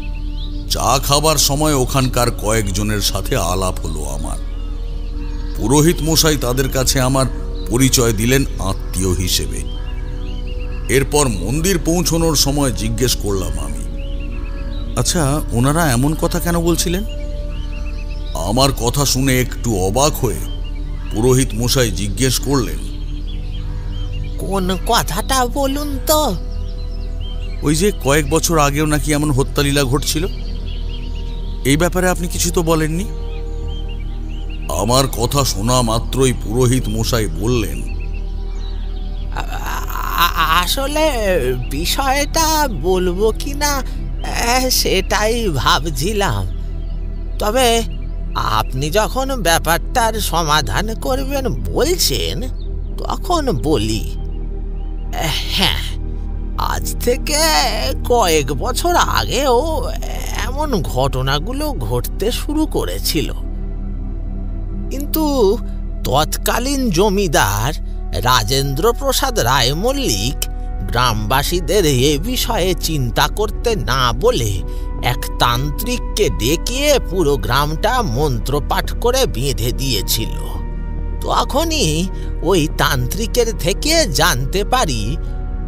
চা খাবার সময় ওখানকার কয়েকজনের সাথে আলাপ হলো আমার। পুরোহিত মশাই তাদের কাছে আমার পরিচয় দিলেন আত্মীয় হিসেবে। এরপর মন্দির পৌঁছানোর সময় জিজ্ঞেস করলাম আমি, আচ্ছা ওনারা এমন কথা কেন বলছিলেন? আমার কথা শুনে একটু অবাক হয়ে পুরোহিত মশাই জিজ্ঞেস করলেন, কোন কথাটা বলুন তো? ওই যে কয়েক বছর আগেও নাকি এমন হত্যালীলা ঘটছিল, এই ব্যাপারে আপনি কিছু তো বলেননি। আমার কথা শোনা মাত্রই পুরোহিত মশাই বললেন, আসলে বিষয়টা বলবো কিনা সেটাই ভাবছিলাম, তবে আপনি যখন ব্যাপারটার সমাধান করবেন বলছেন তখন বলি। হ্যাঁ, আজ থেকে কয়েক বছর আগেও এমন ঘটনাগুলো ঘটতে শুরু করেছিল, কিন্তু তৎকালীন জমিদার রাজেন্দ্র প্রসাদ রায় মল্লিক গ্রামবাসীদের এ বিষয়ে চিন্তা করতে না বলে এক তান্ত্রিককে ডেকে পুরো গ্রামটা মন্ত্রপাঠ করে বেঁধে দিয়েছিল। তখনই ওই তান্ত্রিকের থেকে জানতে পারি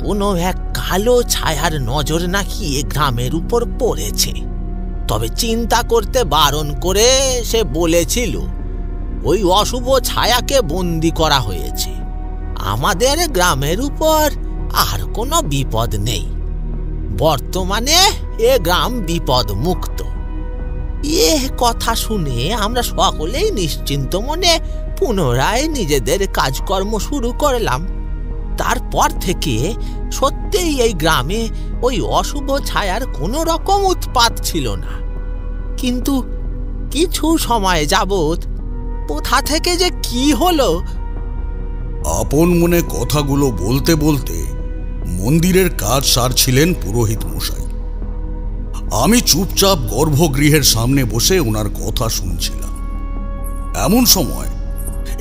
কোনো এক কালো ছায়ার নজর নাকি এ গ্রামের উপর পড়েছে। তবে চিন্তা করতে বারণ করে সে বলেছিল ওই অশুভ ছায়াকে বন্দি করা হয়েছে, আমাদের গ্রামের উপর আর কোনো বিপদ নেই, বর্তমানে এ গ্রাম বিপদ মুক্ত। এ কথা শুনে আমরা সকলেই নিশ্চিন্ত মনে পুনরায় নিজেদের কাজকর্ম শুরু করলাম। তারপর থেকে সত্যিই এই গ্রামে ওই অশুভ ছায়ার কোনো রকম উৎপাত ছিল না, কিন্তু কিছু সময় যাবৎ কোথা থেকে যে কি হলো। আপন মনে কথাগুলো বলতে বলতে মন্দিরের কাজ সারছিলেন পুরোহিত মশাই। আমি চুপচাপ গর্ভগৃহের সামনে বসে ওনার কথা শুনছিলাম। এমন সময়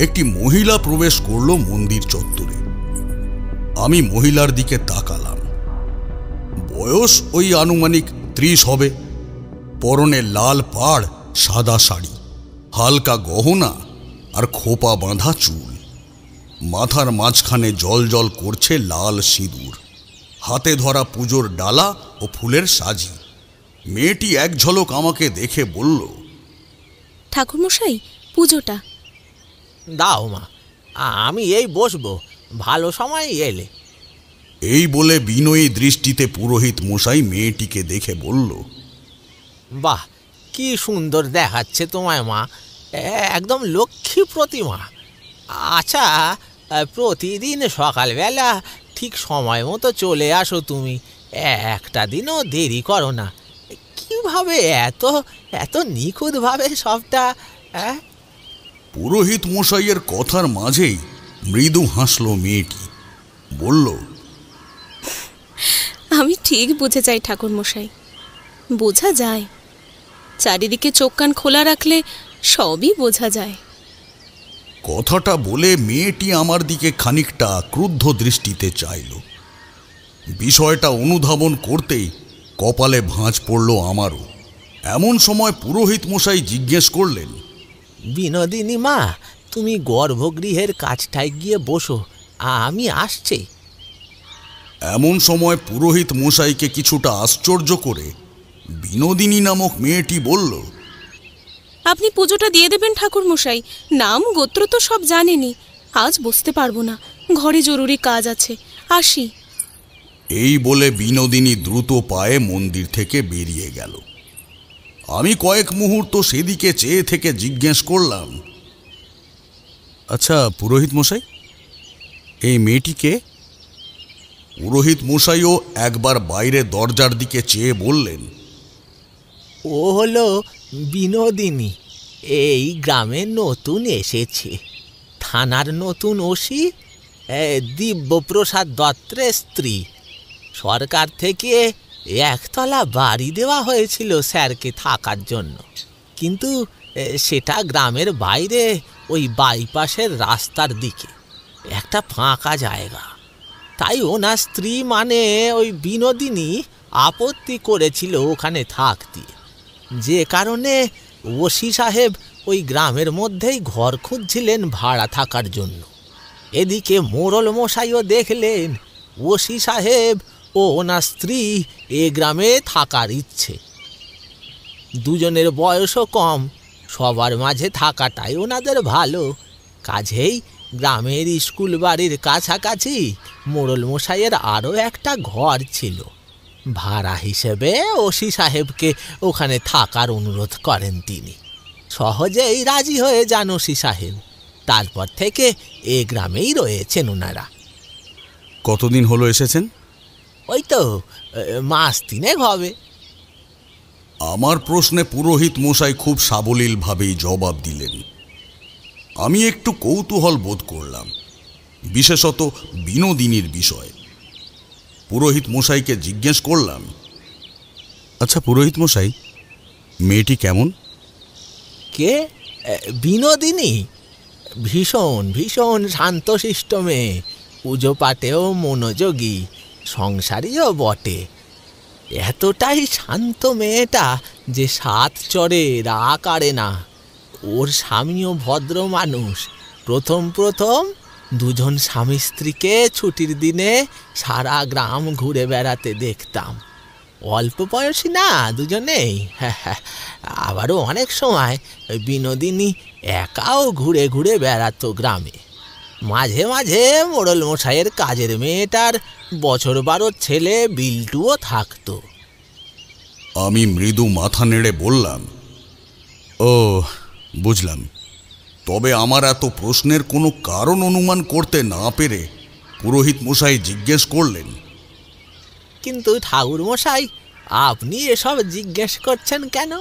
একটি মহিলা প্রবেশ করল মন্দির চত্বরে। আমি মহিলার দিকে তাকালাম। বয়স ওই আনুমানিক 30 হবে। পরনে লাল পাড়, সাদা শাড়ি, হালকা গহনা আর খোপা বাঁধা চুল। মাথার মাঝখানে জল জল করছে লাল সিঁদুর। হাতে ধরা পুজোর ডালা ও ফুলের সাজি। মেয়েটি এক ঝলক আমাকে দেখে বলল, ঠাকুরমশাই, পুজোটা দাও মা, আমি এই বসবো, ভালো সময় এলে। এই বলে বিনয়ী দৃষ্টিতে পুরোহিত মশাই মেয়েটিকে দেখে বলল, বাহ, কি সুন্দর দেখাচ্ছে তোমায় মা, একদম লক্ষ্মী প্রতিমা। আচ্ছা, প্রতিদিন সকালবেলা ঠিক সময় মতো চলে আসো তুমি, একটা দিনও দেরি করো না। কিভাবে এত এত নিখুঁতভাবে সবটা? পুরোহিত মশাইয়ের কথার মাঝেই মৃদু হাসল মেয়েটি, বলল, আমি ঠিক বুঝে যাই ঠাকুরমশাই, বোঝা যায়। চারিদিকে চোখ কান খোলা রাখলে সবই বোঝা যায়। কথাটা বলে মেয়েটি আমার দিকে খানিকটা ক্রুদ্ধ দৃষ্টিতে চাইল। বিষয়টা অনুধাবন করতেই কপালে ভাঁজ পড়ল আমারও। এমন সময় পুরোহিত মশাই জিজ্ঞেস করলেন, বিনোদিনী মা, তুমি গর্ভগৃহের কাছটায় গিয়ে বসো, আমি আসছি। এমন সময় পুরোহিত মশাইকে কিছুটা আশ্চর্য করে বিনোদিনী নামক মেয়েটি বলল, আপনি পুজোটা দিয়ে দেবেন ঠাকুরমশাই, নাম গোত্র তো সব জানেনি। আজ বসতে পারবো না, ঘরে জরুরি কাজ আছে, আসি। এই বলে বিনোদিনী দ্রুত পায়ে মন্দির থেকে বেরিয়ে গেল। আমি কয়েক মুহূর্ত সেদিকে চেয়ে থেকে জিজ্ঞেস করলাম, আচ্ছা পুরোহিত মশাই, এই মেয়েটিকে? পুরোহিত মশাইও একবার বাইরে দরজার দিকে চেয়ে বললেন, ও হলো বিনোদিনী, এই গ্রামে নতুন এসেছে। থানার নতুন ওসি দিব্যপ্রসাদ দত্তের স্ত্রী। সরকার থেকে একতলা বাড়ি দেওয়া হয়েছিল স্যারকে থাকার জন্য। কিন্তু সেটা গ্রামের বাইরে, ওই বাইপাসের রাস্তার দিকে একটা ফাঁকা জায়গা। তাই ওনার স্ত্রী মানে ওই বিনোদিনী আপত্তি করেছিল ওখানে থাকতে, যে কারণে ওসি সাহেব ওই গ্রামের মধ্যেই ঘর খুঁজছিলেন ভাড়া থাকার জন্য। এদিকে মোড়ল মশাইও দেখলেন ওসি সাহেব ও ওনার স্ত্রী এ গ্রামে থাকার ইচ্ছে। দুজনের বয়সও কম, সবার মাঝে থাকাটাই ওনাদের ভালো। কাজেই গ্রামের স্কুল বাড়ির কাছাকাছি মোড়ল মশাইয়ের আরও একটা ঘর ছিল। ভাড়া হিসেবে ওসি সাহেবকে ওখানে থাকার অনুরোধ করেন তিনি। সহজেই রাজি হয়ে যান ওসি সাহেব। তারপর থেকে এ গ্রামেই রয়েছেন ওনারা। কতদিন হলো এসেছেন? ওই তো মাস 3 হবে। আমার প্রশ্নে পুরোহিত মশাই খুব সাবলীলভাবেই জবাব দিলেন। আমি একটু কৌতূহল বোধ করলাম, বিশেষত বিনোদিনীর বিষয়ে। পুরোহিত মশাইকে জিজ্ঞেস করলাম, আচ্ছা পুরোহিত মশাই, মেয়েটি কেমন? কে? বিনোদিনী? ভীষণ ভীষণ শান্তশিষ্ট মেয়ে, পুজো পাঠেও মনোযোগী, সংসারীও বটে। এতটাই শান্ত মেয়েটা যে 7 চড়ে রাগ আড়ে না। ওর স্বামীও ভদ্র মানুষ। প্রথম দুজন স্বামী স্ত্রীকে ছুটির দিনে সারা গ্রাম ঘুরে বেড়াতে দেখতাম। অল্প বয়সী না দুজনেই। আবারও অনেক সময় বিনোদিনী একাও ঘুরে ঘুরে বেড়াতো গ্রামে। মাঝে মাঝে মোড়ল মশাইয়ের কাজের মেয়েটার বছর 12 ছেলে বিল্টুও থাকতো। আমি মৃদু মাথা নেড়ে বললাম, ও বুঝলাম। তবে আমার এত প্রশ্নের কোনো কারণ অনুমান করতে না পেরে পুরোহিত মশাই জিজ্ঞেস করলেন, কিন্তু ঠাকুর মশাই, আপনি এসব জিজ্ঞেস করছেন কেন?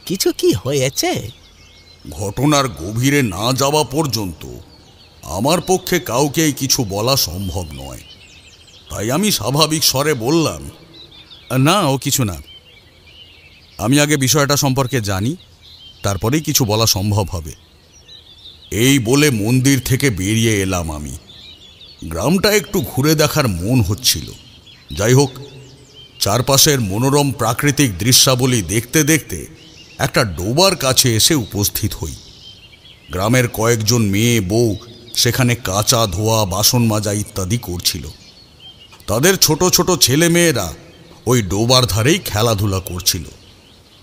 কিছু কি হয়েছে? ঘটনার গভীরে না যাওয়া পর্যন্ত আমার পক্ষে কাউকেই কিছু বলা সম্ভব নয়। তাই আমি স্বাভাবিক স্বরে বললাম, না, ও কিছু না। আমি আগে বিষয়টা সম্পর্কে জানি, তারপরেই কিছু বলা সম্ভব হবে। এই বলে মন্দির থেকে বেরিয়ে এলাম আমি। গ্রামটা একটু ঘুরে দেখার মন হচ্ছিল। যাই হোক, চারপাশের মনোরম প্রাকৃতিক দৃশ্যাবলী দেখতে দেখতে একটা ডোবার কাছে এসে উপস্থিত হই। গ্রামের কয়েকজন মেয়ে বউ সেখানে কাচা ধোয়া, বাসন মাজা ইত্যাদি করছিল। তাদের ছোট ছোট ছেলে মেয়েরা ওই ডোবার ধারেই খেলাধুলা করছিল।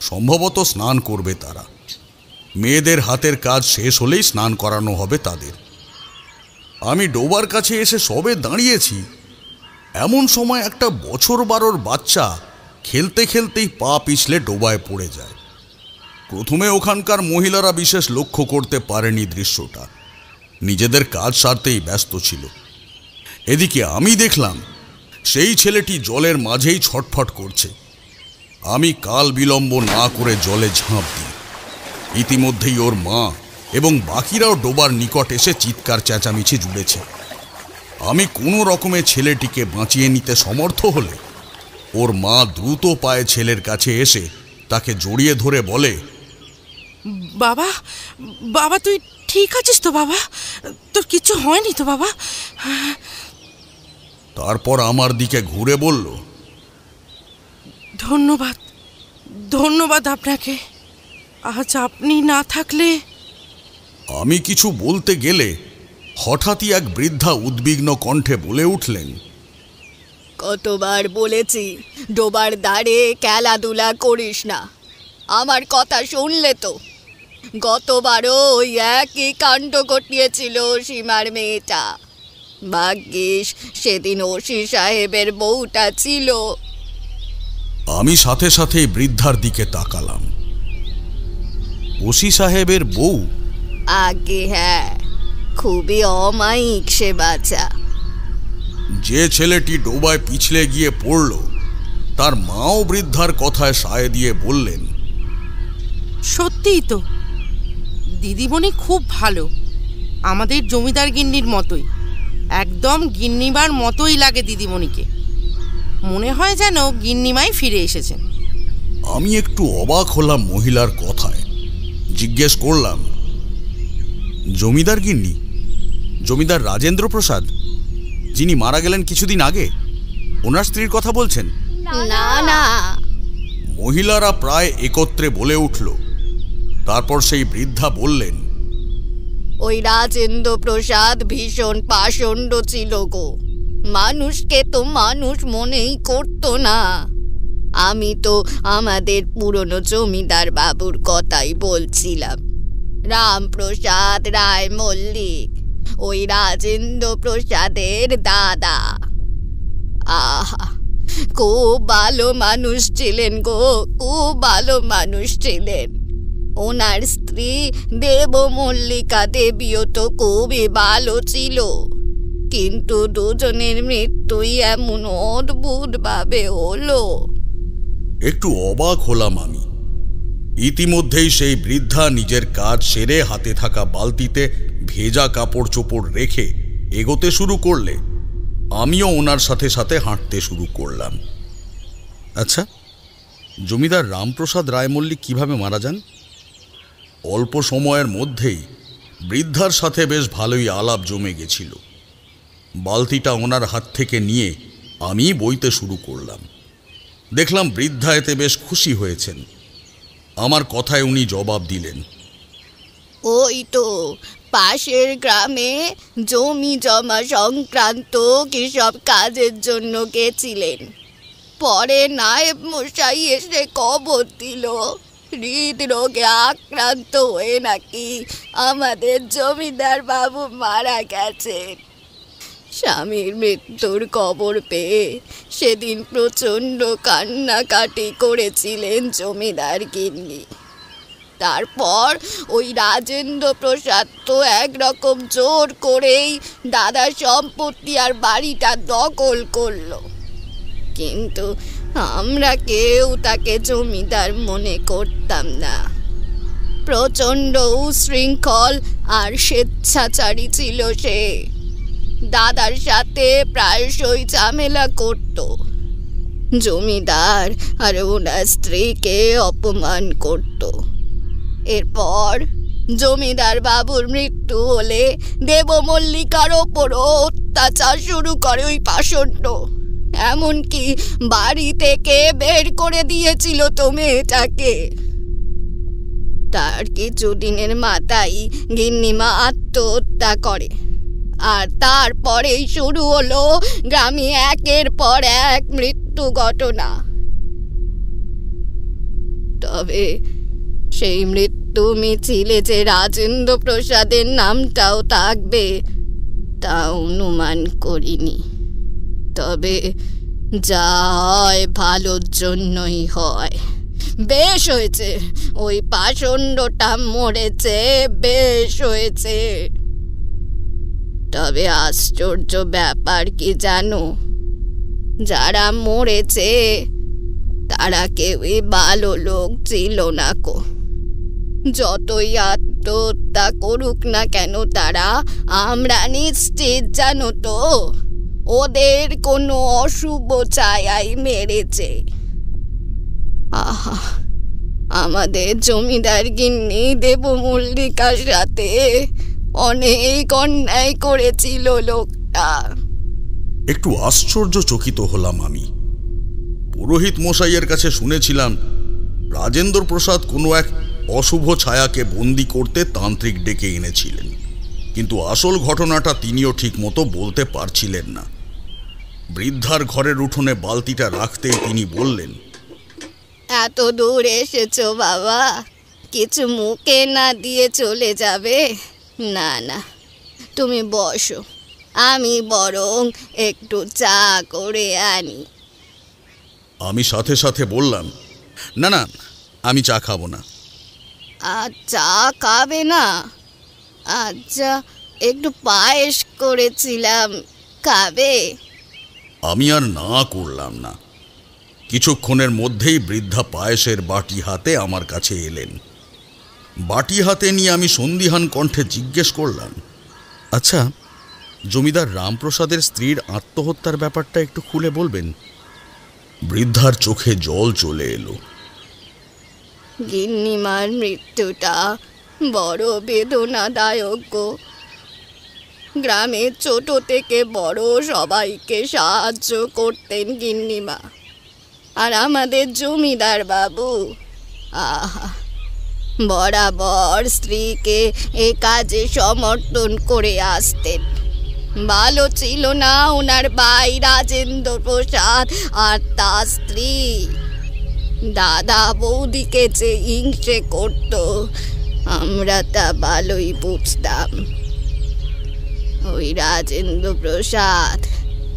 সম্ভবত স্নান করবে তারা। মেয়েদের হাতের কাজ শেষ হলেই স্নান করানো হবে তাদের। আমি ডোবার কাছে এসে সবে দাঁড়িয়েছি, এমন সময় একটা বছর 12 বাচ্চা খেলতে খেলতেই পা পিছলে ডোবায় পড়ে যায়। প্রথমে ওখানকার মহিলারা বিশেষ লক্ষ্য করতে পারেনি দৃশ্যটা, নিজেদের কাজ সারতেই ব্যস্ত ছিল। এদিকে আমি দেখলাম সেই ছেলেটি জলের মাঝেই ছটফট করছে। আমি কাল বিলম্ব না করে জলে ঝাঁপ দিই। ইতিমধ্যেই ওর মা এবং বাকিরাও ডোবার নিকট এসে চিৎকার চেঁচামেচি জুড়েছে। আমি কোনো রকমে ছেলেটিকে বাঁচিয়ে নিতে সমর্থ হলে ওর মা দ্রুত পায়ে ছেলের কাছে এসে তাকে জড়িয়ে ধরে বলে, বাবা, বাবা তুই ঠিক আছিস তো? বাবা, তোর কিছু হয়নি তো? বাবা। তারপর আমার দিকে ঘুরে বলল, ধন্যবাদ, ধন্যবাদ আপনাকে। আজ আপনি না থাকলে। আমি কিছু বলতে গেলে হঠাৎই এক বৃদ্ধা উদ্বিগ্ন কণ্ঠে বলে উঠলেন, কতবার বলেছি ডোবার ধারে খেলাধুলা করিস না, আমার কথা শুনলে তো? গতবারও ওই একই কাণ্ড ঘটিয়েছিল সীমার মেয়েটা। ভাগ্যিস সেদিন ওসি সাহেবের বউটা ছিল। আমি সাথে সাথেই বৃদ্ধার দিকে তাকালাম। ওসি সাহেবের বউ? আগে হ্যাঁ, খুবই অমায়িক সে বাচ্চা। যে ছেলেটি ডোবায় পিছলে গিয়ে পড়ল তার মাও বৃদ্ধার কথায় সায় দিয়ে বললেন, সত্যিই তো, দিদিমণি খুব ভালো, আমাদের জমিদার গিন্নির মতোই, একদম গিন্নিমার মতোই লাগে দিদিমণিকে। মনে হয় যেন গিন্নিমাই ফিরে এসেছেন। আমি একটু অবাক হলাম মহিলার কথায়। জিজ্ঞেস করলাম, জমিদার গিন্নি, জমিদার রাজেন্দ্র প্রসাদ, যিনি মারা গেলেন কিছুদিন আগে, ওনার স্ত্রীর কথা বলছেন? না না, মহিলারা প্রায় একত্রে বলে উঠল। তারপর সেই বৃদ্ধা বললেন, ওই রাজেন্দ্র প্রসাদ ভীষণ পাষণ্ড ছিল গো। মানুষকে তো মানুষ মনেই করতো না। আমি তো আমাদের পুরনো জমিদার বাবুর কথাই বলছিলাম, রামপ্রসাদ রায় মল্লিক, ওই রাজেন্দ্র প্রসাদের দাদা। আহা, খুব ভালো মানুষ ছিলেন গো, খুব ভালো মানুষ ছিলেন। ওনার স্ত্রী দেবমল্লিকা দেবীও তো খুবই ভালো ছিল, কিন্তু দুজনের মৃত্যুই এমন অদ্ভুতভাবে হলো। একটু অবাক হলাম আমি। ইতিমধ্যেই সেই বৃদ্ধা নিজের কাজ সেরে হাতে থাকা বালতিতে ভেজা কাপড় চোপড় রেখে এগোতে শুরু করলে আমিও ওনার সাথে সাথে হাঁটতে শুরু করলাম। আচ্ছা, জমিদার রামপ্রসাদ রায় মল্লিক কিভাবে মারা যান? অল্প সময়ের মধ্যেই বৃদ্ধার সাথে বেশ ভালোই আলাপ জমে গেছিল। বালতিটা ওনার হাত থেকে নিয়ে আমি বইতে শুরু করলাম। দেখলাম বৃদ্ধা এতে বেশ খুশি হয়েছেন। আমার কথায় উনি জবাব দিলেন, ওই তো পাশের গ্রামে জমি জমা সংক্রান্ত কিসব কাজের জন্য গেছিলেন। পরে নায়েব মশাই এসে খবর দিল হৃদরোগে আক্রান্ত হয়ে নাকি আমাদের জমিদার বাবু মারা গেছেন। স্বামীর মৃত্যুর খবর পেয়ে সেদিন প্রচণ্ড কান্নাকাটি করেছিলেন জমিদার গিন্নি। তারপর ওই রাজেন্দ্র প্রসাদ তো একরকম জোর করেই দাদার সম্পত্তি আর বাড়িটা দখল করলো, কিন্তু আমরা কেউ তাকে জমিদার মনে করতাম না। প্রচণ্ড উশৃঙ্খল আর স্বেচ্ছাচারী ছিল সে। দাদার সাথে প্রায়শই ঝামেলা করত। জমিদার আর ওনার স্ত্রীকে অপমান করত। এরপর জমিদার বাবুর মৃত্যু হলে দেবমল্লিকার ওপরও অত্যাচার শুরু করে ওই পাষণ্ড। এমনকি বাড়ি থেকে বের করে দিয়েছিল তো মেয়েটাকে। তার কিছুদিনের মাথায় গিন্নিমা আত্মহত্যা করে, আর তারপরেই শুরু হলো গ্রামে একের পর এক মৃত্যু ঘটনা। তবে সেই মৃত্যু মিছিলে যে রাজেন্দ্র প্রসাদের নামটাও থাকবে তা অনুমান করিনি। তবে যা হয় ভালোর জন্যই হয়। বেশ হয়েছে ওই পাষণ্ডটা মরেছে, বেশ হয়েছে। তবে আশ্চর্য ব্যাপার কি জানো, যারা মরেছে তারা কেউই ভালো লোক ছিল না কো। যতই আত্মহত্যা করুক না কেন তারা, আমরা নিশ্চিত জানো তো ওদের কোনো অশুভ ছায়াই মেরেছে। আহা, আমাদের জমিদার গিন্নি দেবমল্লিকার সাথে অনেক অন্যায় করেছিল লোকটা। একটু আশ্চর্যচকিত হলাম আমি। পুরোহিত মশাইয়ের কাছে শুনেছিলাম রাজেন্দ্র প্রসাদ কোনো এক অশুভ ছায়াকে বন্দি করতে তান্ত্রিক ডেকে এনেছিলেন, কিন্তু আসল ঘটনাটা তিনিও ঠিক মতো বলতে পারছিলেন না। বৃদ্ধার ঘরের উঠোনে বালতিটা রাখতেই তিনি বললেন, এত দূর এসেছো বাবা, কিছু মুখে না দিয়ে চলে যাবে? না না, তুমি বসো, আমি বরং একটু চা করে আনি। আমি সাথে সাথে বললাম, না না, আমি চা খাবো না। চা খাবে না? আচ্ছা, একটু পায়েস করেছিলাম, খাবে? আমি আর না করলাম না। কিছুক্ষণের মধ্যেই বৃদ্ধা পায়েসের বাটি হাতে আমার কাছে এলেন। বাটি হাতে নিয়ে আমি সন্দিহান কণ্ঠে জিজ্ঞেস করলাম, আচ্ছা, জমিদার রামপ্রসাদের স্ত্রীর আত্মহত্যার ব্যাপারটা একটু খুলে বলবেন? বৃদ্ধার চোখে জল চলে এলো। গিন্নিমার মৃত্যুটা বড় বেদনাদায়ক গো। গ্রামের ছোট থেকে বড় সবাইকে সাহায্য করতেন গিন্নিমা। আর আমাদের জমিদার বাবু আহা বরাবর স্ত্রীকে এ কাজে সমর্থন করে আসতেন। ভালো ছিল না ওনার ভাই রাজেন্দ্র প্রসাদ আর তার স্ত্রী। দাদা বৌদিকে যে হিংসে করত আমরা তা ভালোই বুঝতাম। ওই রাজেন্দ্র প্রসাদ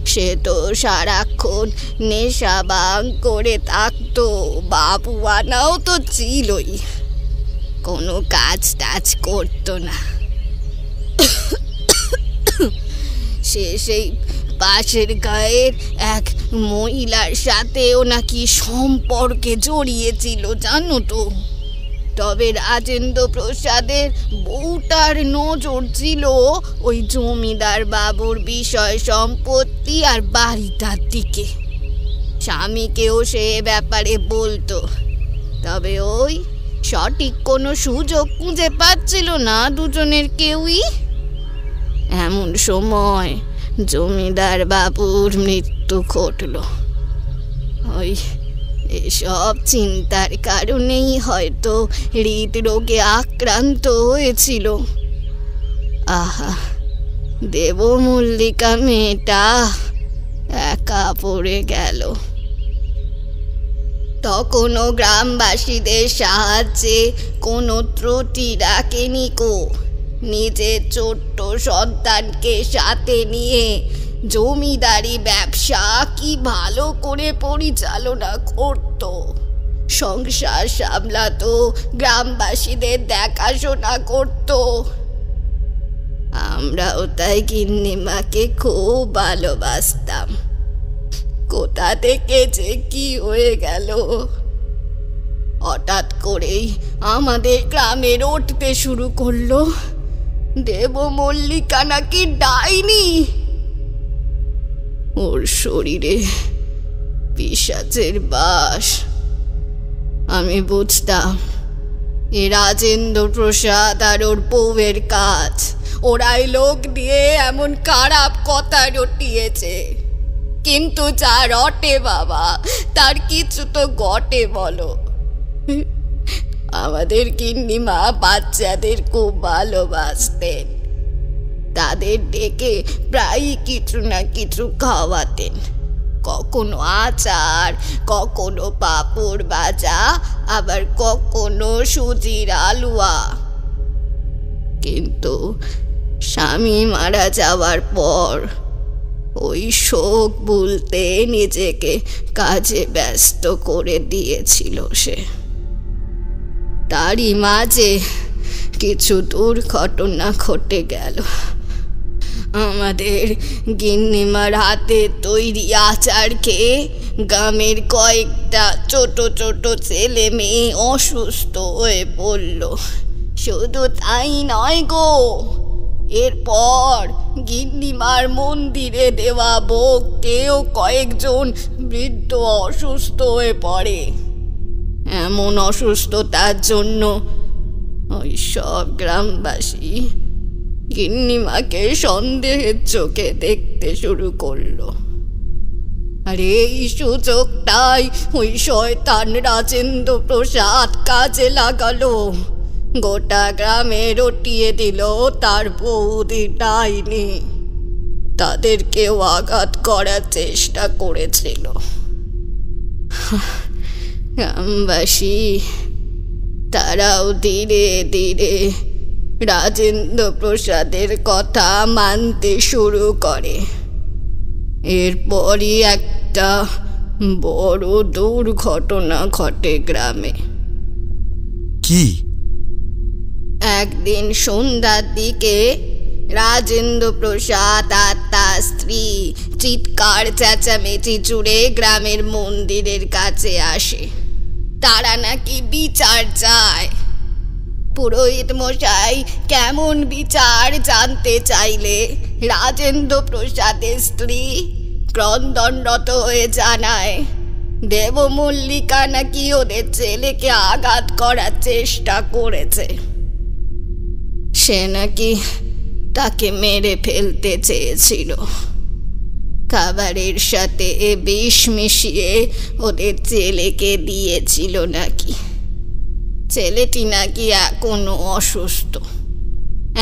সে তো সারাক্ষণ নেশা ভাঙ করে থাকতো। বাবু আনাও তো ছিলই, কোনো কাজ টাজ করতো না। সে সেই পাশের গায়ের এক মহিলার সাথেও নাকি সম্পর্কে জড়িয়েছিল জানো তো। তবে রাজেন্দ্র প্রসাদের বউটার নজর ছিল ওই জমিদার বাবুর বিষয় সম্পত্তি আর বাড়িটার দিকে। স্বামীকেও সে ব্যাপারে বলতো, তবে ওই সঠিক কোনো সুযোগ খুঁজে পাচ্ছিল না দুজনের কেউই। এমন সময় জমিদার বাবুর মৃত্যু ঘটল। ওই এসব চিন্তার কারণেই হয়তো হৃদরোগে আক্রান্ত হয়েছিল। আহা দেবমল্লিকা মেয়েটা একা পড়ে গেল। তখনও গ্রামবাসীদের সাহায্যে কোনো ত্রুটি রাখেনি কো। নিজের ছোট্ট সন্তানকে সাথে নিয়ে জমিদারি ব্যবসা কি ভালো করে পরিচালনা করত। সংসার সামলাতো, গ্রামবাসীদের দেখাশোনা করত। আমরাও তাই গিন্নিমাকে খুব ভালোবাসতাম। কোথা থেকে যে কি হয়ে গেল, হঠাৎ করেই আমাদের গ্রামে উঠতে শুরু করলো দেবমল্লিকা নাকি ডাইনি। ওর শরীরে পিশাচের বাস। আমি বুঝতাম এ রাজেন্দ্র প্রসাদ আর ওর বউয়ের কাজ। ওরাই লোক দিয়ে এমন খারাপ কথা রটিয়েছে। কিন্তু যা রটে বাবা, তার কিছু তো ঘটে বলো। আমাদের গিন্নিমা বাচ্চাদের খুব ভালোবাসতেন। তাদের ডেকে প্রায়ই কিছু না কিছু খাওয়াতেন। কখনো আচার, কখনো পাঁপড় ভাজা, আবার কখনো সুজির হালুয়া। কিন্তু স্বামী মারা যাওয়ার পর ওই শোক ভুলতে নিজেকে কাজে ব্যস্ত করে দিয়েছিল সে। তারই মাঝে কিছু দুর্ঘটনা ঘটে গেল। আমাদের গিন্নিমার হাতে তৈরি আচার খেয়ে গ্রামের কয়েকটা ছোট ছোট ছেলে মেয়ে অসুস্থ হয়ে পড়ল। শুধু তাই নয় গো, এরপর গিন্নিমার মন্দিরে দেওয়া ভোগকেও কয়েকজন বৃদ্ধ অসুস্থ হয়ে পড়ে। এমন অসুস্থতার জন্য ওই সব গ্রামবাসী গিন্নিমাকে সন্দেহের চোখে দেখতে শুরু করলো। আর এই সুযোগটাই ওই শয়তান রাজেন্দ্র প্রসাদ কাজে লাগালো। গোটা গ্রামে রটিয়ে দিল তার বৌদি ডাইনি। তাদেরকেও আঘাত করার চেষ্টা করেছিল। গ্রামবাসী তারাও ধীরে ধীরে রাজেন্দ্র প্রসাদের কথা মানতে শুরু করে। এরপরই একটা বড় দুর্ঘটনা ঘটে গ্রামে। কি? একদিন সন্ধ্যার দিকে রাজেন্দ্র প্রসাদ আর তার স্ত্রী চিৎকার চেঁচামেচি জুড়ে গ্রামের মন্দিরের কাছে আসে। তারা নাকি বিচার চায়। পুরোহিত মশাই কেমন বিচার জানতে চাইলে রাজেন্দ্র প্রসাদের স্ত্রী ক্রন্দনরত হয়ে জানায় দেবমল্লিকা নাকি ওদের ছেলেকে আঘাত করার চেষ্টা করেছে। সে নাকি তাকে মেরে ফেলতে চেয়েছিল। খাবারের সাথে বিষ মিশিয়ে ওদের ছেলেকে দিয়েছিল নাকি। ছেলেটি নাকি এখনো অসুস্থ।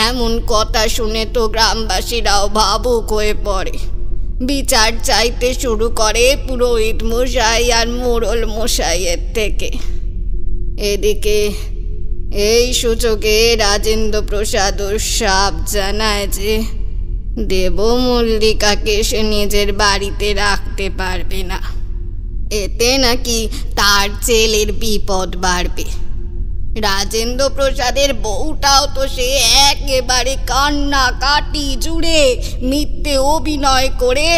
এমন কথা শুনে তো গ্রামবাসীরাও ভাবুক হয়ে পড়ে, বিচার চাইতে শুরু করে পুরোহিত মশাই আর মোড়ল মশাইয়ের থেকে। এদিকে এই সুযোগে রাজেন্দ্র প্রসাদ সাপ জানায় যে দেবমল্লিকাকে সে নিজের বাড়িতে রাখতে পারবে না। এতে নাকি তার ছেলের বিপদ বাড়বে। রাজেন্দ্র প্রসাদের বউটাও তো সে একেবারে কান্নাকাটি জুড়ে মিথ্যে অভিনয় করে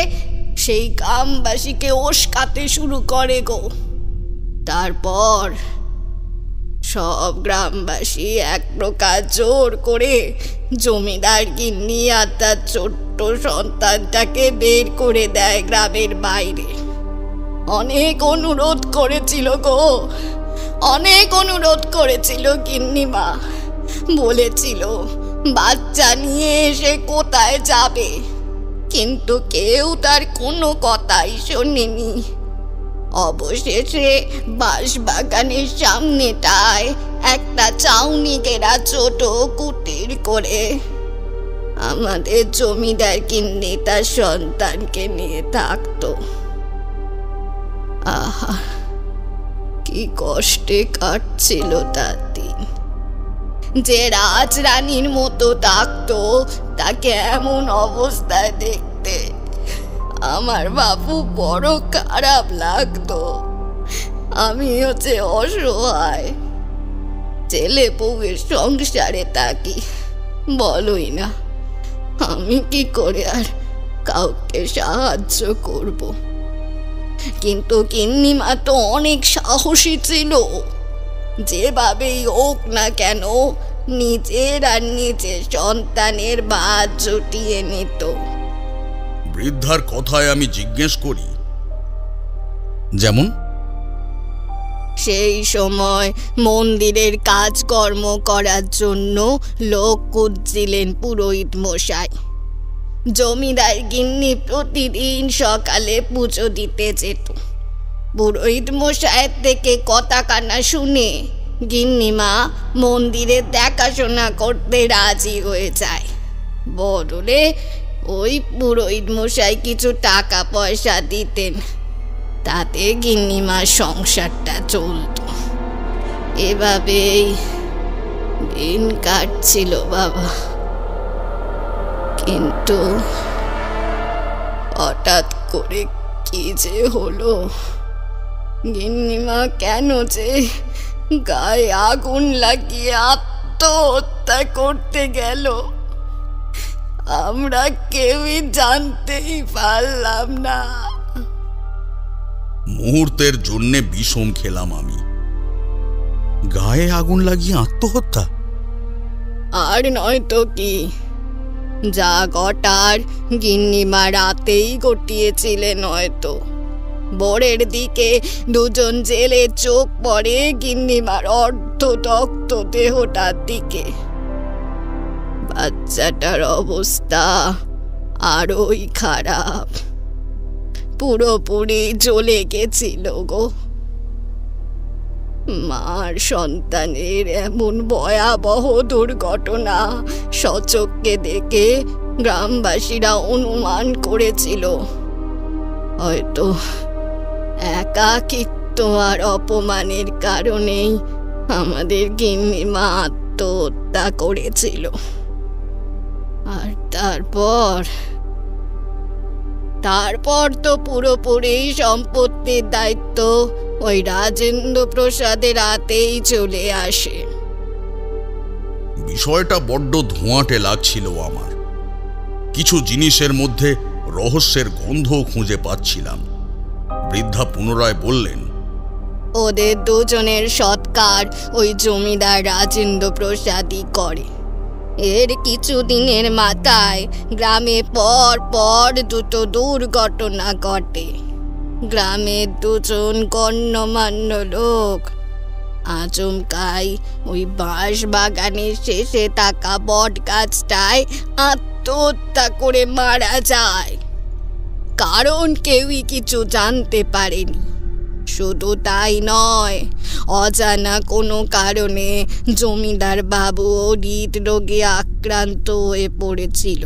সেই গ্রামবাসীকে ওস্কাতে শুরু করে গো। তারপর সব গ্রামবাসী এক প্রকার জোর করে জমিদার গিন্নি আর তার ছোট্ট সন্তানটাকে বের করে দেয় গ্রামের বাইরে। অনেক অনুরোধ করেছিল গো, অনেক অনুরোধ করেছিল গিন্নিমা। বলেছিল বাচ্চা নিয়ে এসে কোথায় যাবে, কিন্তু কেউ তার কোনো কথাই শোনেনি। অবশেষে বাঁশবাগানের সামনেটায় একটা চাউনি ঘেরা ছোট কুটির করে আমাদের জমিদার গিন্নি তার সন্তানকে নিয়ে থাকতো। আহা, কি কষ্টে কাটছিল তার দিন। যে রাজরানীর মতো থাকতো তাকে এমন অবস্থায় দেখতে আমার বাবু বড় খারাপ লাগতো। আমি হচ্ছে অসহায়, ছেলে বউয়ের সংসারে থাকি। বলোই না, আমি কি করে আর কাউকে সাহায্য করব? কিন্তু গিন্নিমা তো অনেক সাহসী ছিল। যেভাবেই হোক না কেন নিজের আর নিজের সন্তানের ভাত জুটিয়ে নিত। বৃদ্ধার কথায় আমি জিজ্ঞেস করি, যেমন? সেই সময় মন্দিরের কাজকর্ম করার জন্য লোক খুঁজছিলেন পুরোহিত মশাই। জমিদার গিন্নি প্রতিদিন সকালে পুজো দিতে যেত। পুরোহিত মশাইয়ের থেকে কথা কানা শুনে গিন্নিমা মন্দিরে দেখাশোনা করতে রাজি হয়ে যায়। বদলে ওই পুরোহিত মশাই কিছু টাকা পয়সা দিতেন, তাতে গিন্নিমার সংসারটা চলত। এভাবেই দিন কাটছিল বাবা। কিন্তু হঠাৎ করে কি যে হলো, গিন্নিমা কেন যে গায়ে আগুন লাগিয়ে আত্মহত্যা করতে গেল আমরা কেউই জানতেই পারলাম না। মুহূর্তের জন্যে বিষম খেলাম আমি। গায়ে আগুন লাগিয়ে আত্মহত্যা? আর নয়তো কি, যা ঘটার গিন্নিমা রাতেই ঘটিয়েছিলেন হয়তো। ভোরের দিকে দুজন জেলে চোখ পড়ে গিন্নিমার অর্ধদগ্ধ দেহটার দিকে। বাচ্চাটার অবস্থা আরোই খারাপ, পুরোপুরি জ্বলে গেছিল গো। মার সন্তানের এমন ভয়াবহ দুর্ঘটনা সচক্ষে দেখে গ্রামবাসীরা অনুমান করেছিল হয়তো একাকিত্ব আর অপমানের কারণেই আমাদের গিন্নিমা আত্মহত্যা করেছিল। আর তারপর তো পুরোপুরি সম্পত্তির দায়িত্ব ওই রাজেন্দ্র প্রসাদের হাতেই চলে আসে। বিষয়টা বড্ড ধোঁয়াটে লাগছিল আমার। কিছু জিনিসের মধ্যে রহস্যের গন্ধ খুঁজে পাচ্ছিলাম। বৃদ্ধা পুনরায় বললেন, ওদের দুজনের সৎকার ওই জমিদার রাজেন্দ্র প্রসাদই করে। এর কিছুদিনের মাথায় গ্রামে পর পর দুটো দুর্ঘটনা ঘটে। গ্রামের দুজন গণ্যমান্য লোক আচমকাই ওই বাঁশ বাগানের শেষে থাকা বট গাছটায় আত্মহত্যা করে মারা যায়। কারণ কেউই কিছু জানতে পারেনি। শুধু তাই নয়, অজানা কোনো কারণে জমিদার বাবু হৃদরোগে আক্রান্ত হয়ে পড়েছিল।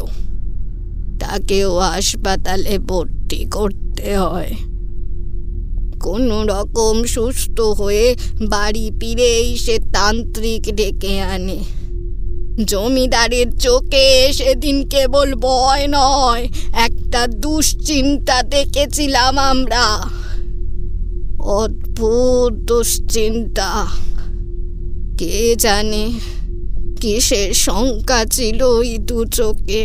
তাকেও হাসপাতালে ভর্তি করতে হয়। কোনো রকম সুস্থ হয়ে বাড়ি ফিরেই সে তান্ত্রিক ডেকে আনে। জমিদারের চোখে সেদিন কেবল ভয় নয়, একটা দুশ্চিন্তা দেখেছিলাম আমরা। অদ্ভুত দুশ্চিন্তা। কে জানে কিসের শঙ্কা ছিল ওই দু চোখে।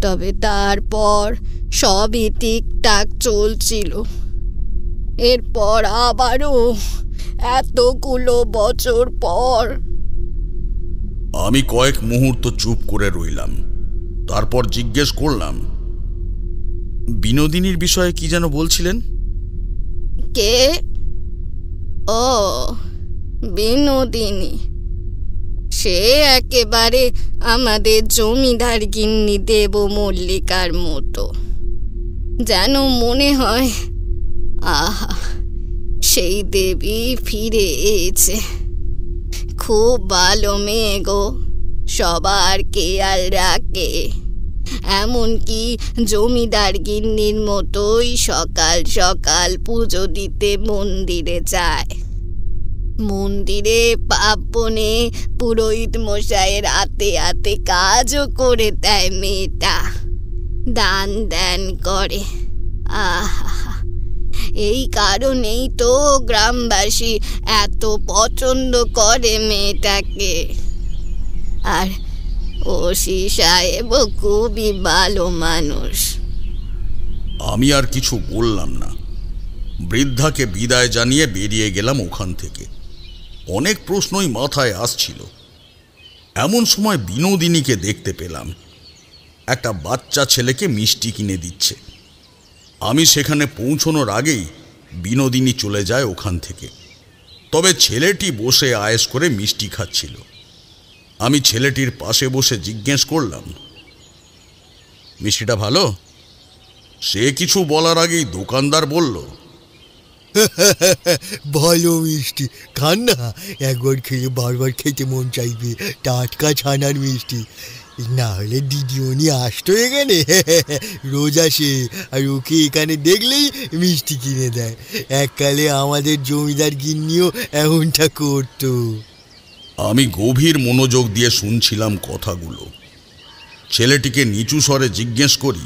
তবে তারপর সবই ঠিকঠাক চলছিল। এরপর আবারও এতগুলো বছর পর। আমি কয়েক মুহূর্ত চুপ করে রইলাম। তারপর জিজ্ঞেস করলাম, বিনোদিনীর বিষয়ে কি যেন বলছিলেন? কে? ও, বিনোদিনী। সে একেবারে আমাদের জমিদার গিন্নি দেব মল্লিকার মতো। যেন মনে হয় আহা, সেই দেবী ফিরে এসেছে। খুব ভালো মেয়ে গো, সবার খেয়াল রাখে। এমনকি জমিদার গিন্নির মতোই সকাল সকাল পুজো দিতে মন্দিরে যায়। মন্দিরে পার্বণে পুরোহিত মশাইয়ের হাতে হাতে কাজও করে দেয় মেয়েটা। দান ধ্যান করে। আহা, এই কারণেই তো গ্রামবাসী এত পছন্দ করে মেয়েটাকে। আর ওসি সাহেবও খুবই ভালো মানুষ। আমি আর কিছু বললাম না। বৃদ্ধাকে বিদায় জানিয়ে বেরিয়ে গেলাম ওখান থেকে। অনেক প্রশ্নই মাথায় আসছিল। এমন সময় বিনোদিনীকে দেখতে পেলাম। একটা বাচ্চা ছেলেকে মিষ্টি কিনে দিচ্ছে। আমি সেখানে পৌঁছানোর আগেই বিনোদিনী চলে যায় ওখান থেকে। তবে ছেলেটি বসে আয়েশ করে মিষ্টি খাচ্ছিল। আমি ছেলেটির পাশে বসে জিজ্ঞেস করলাম, মিষ্টিটা ভালো? সে কিছু বলার আগেই দোকানদার বলল, ভালো মিষ্টি, খান না। একবার খেলে বারবার খেতে মন চাইবে। টাটকা ছানার মিষ্টি। না হলে দিদিমণি আসতো এখানে, রোজ আসে। আর ওকে এখানে দেখলেই মিষ্টি কিনে দেয়। এককালে আমাদের জমিদার গিন্নিও এমনটা করতো। আমি গভীর মনোযোগ দিয়ে শুনছিলাম কথাগুলো। ছেলেটিকে নিচু স্বরে জিজ্ঞেস করি,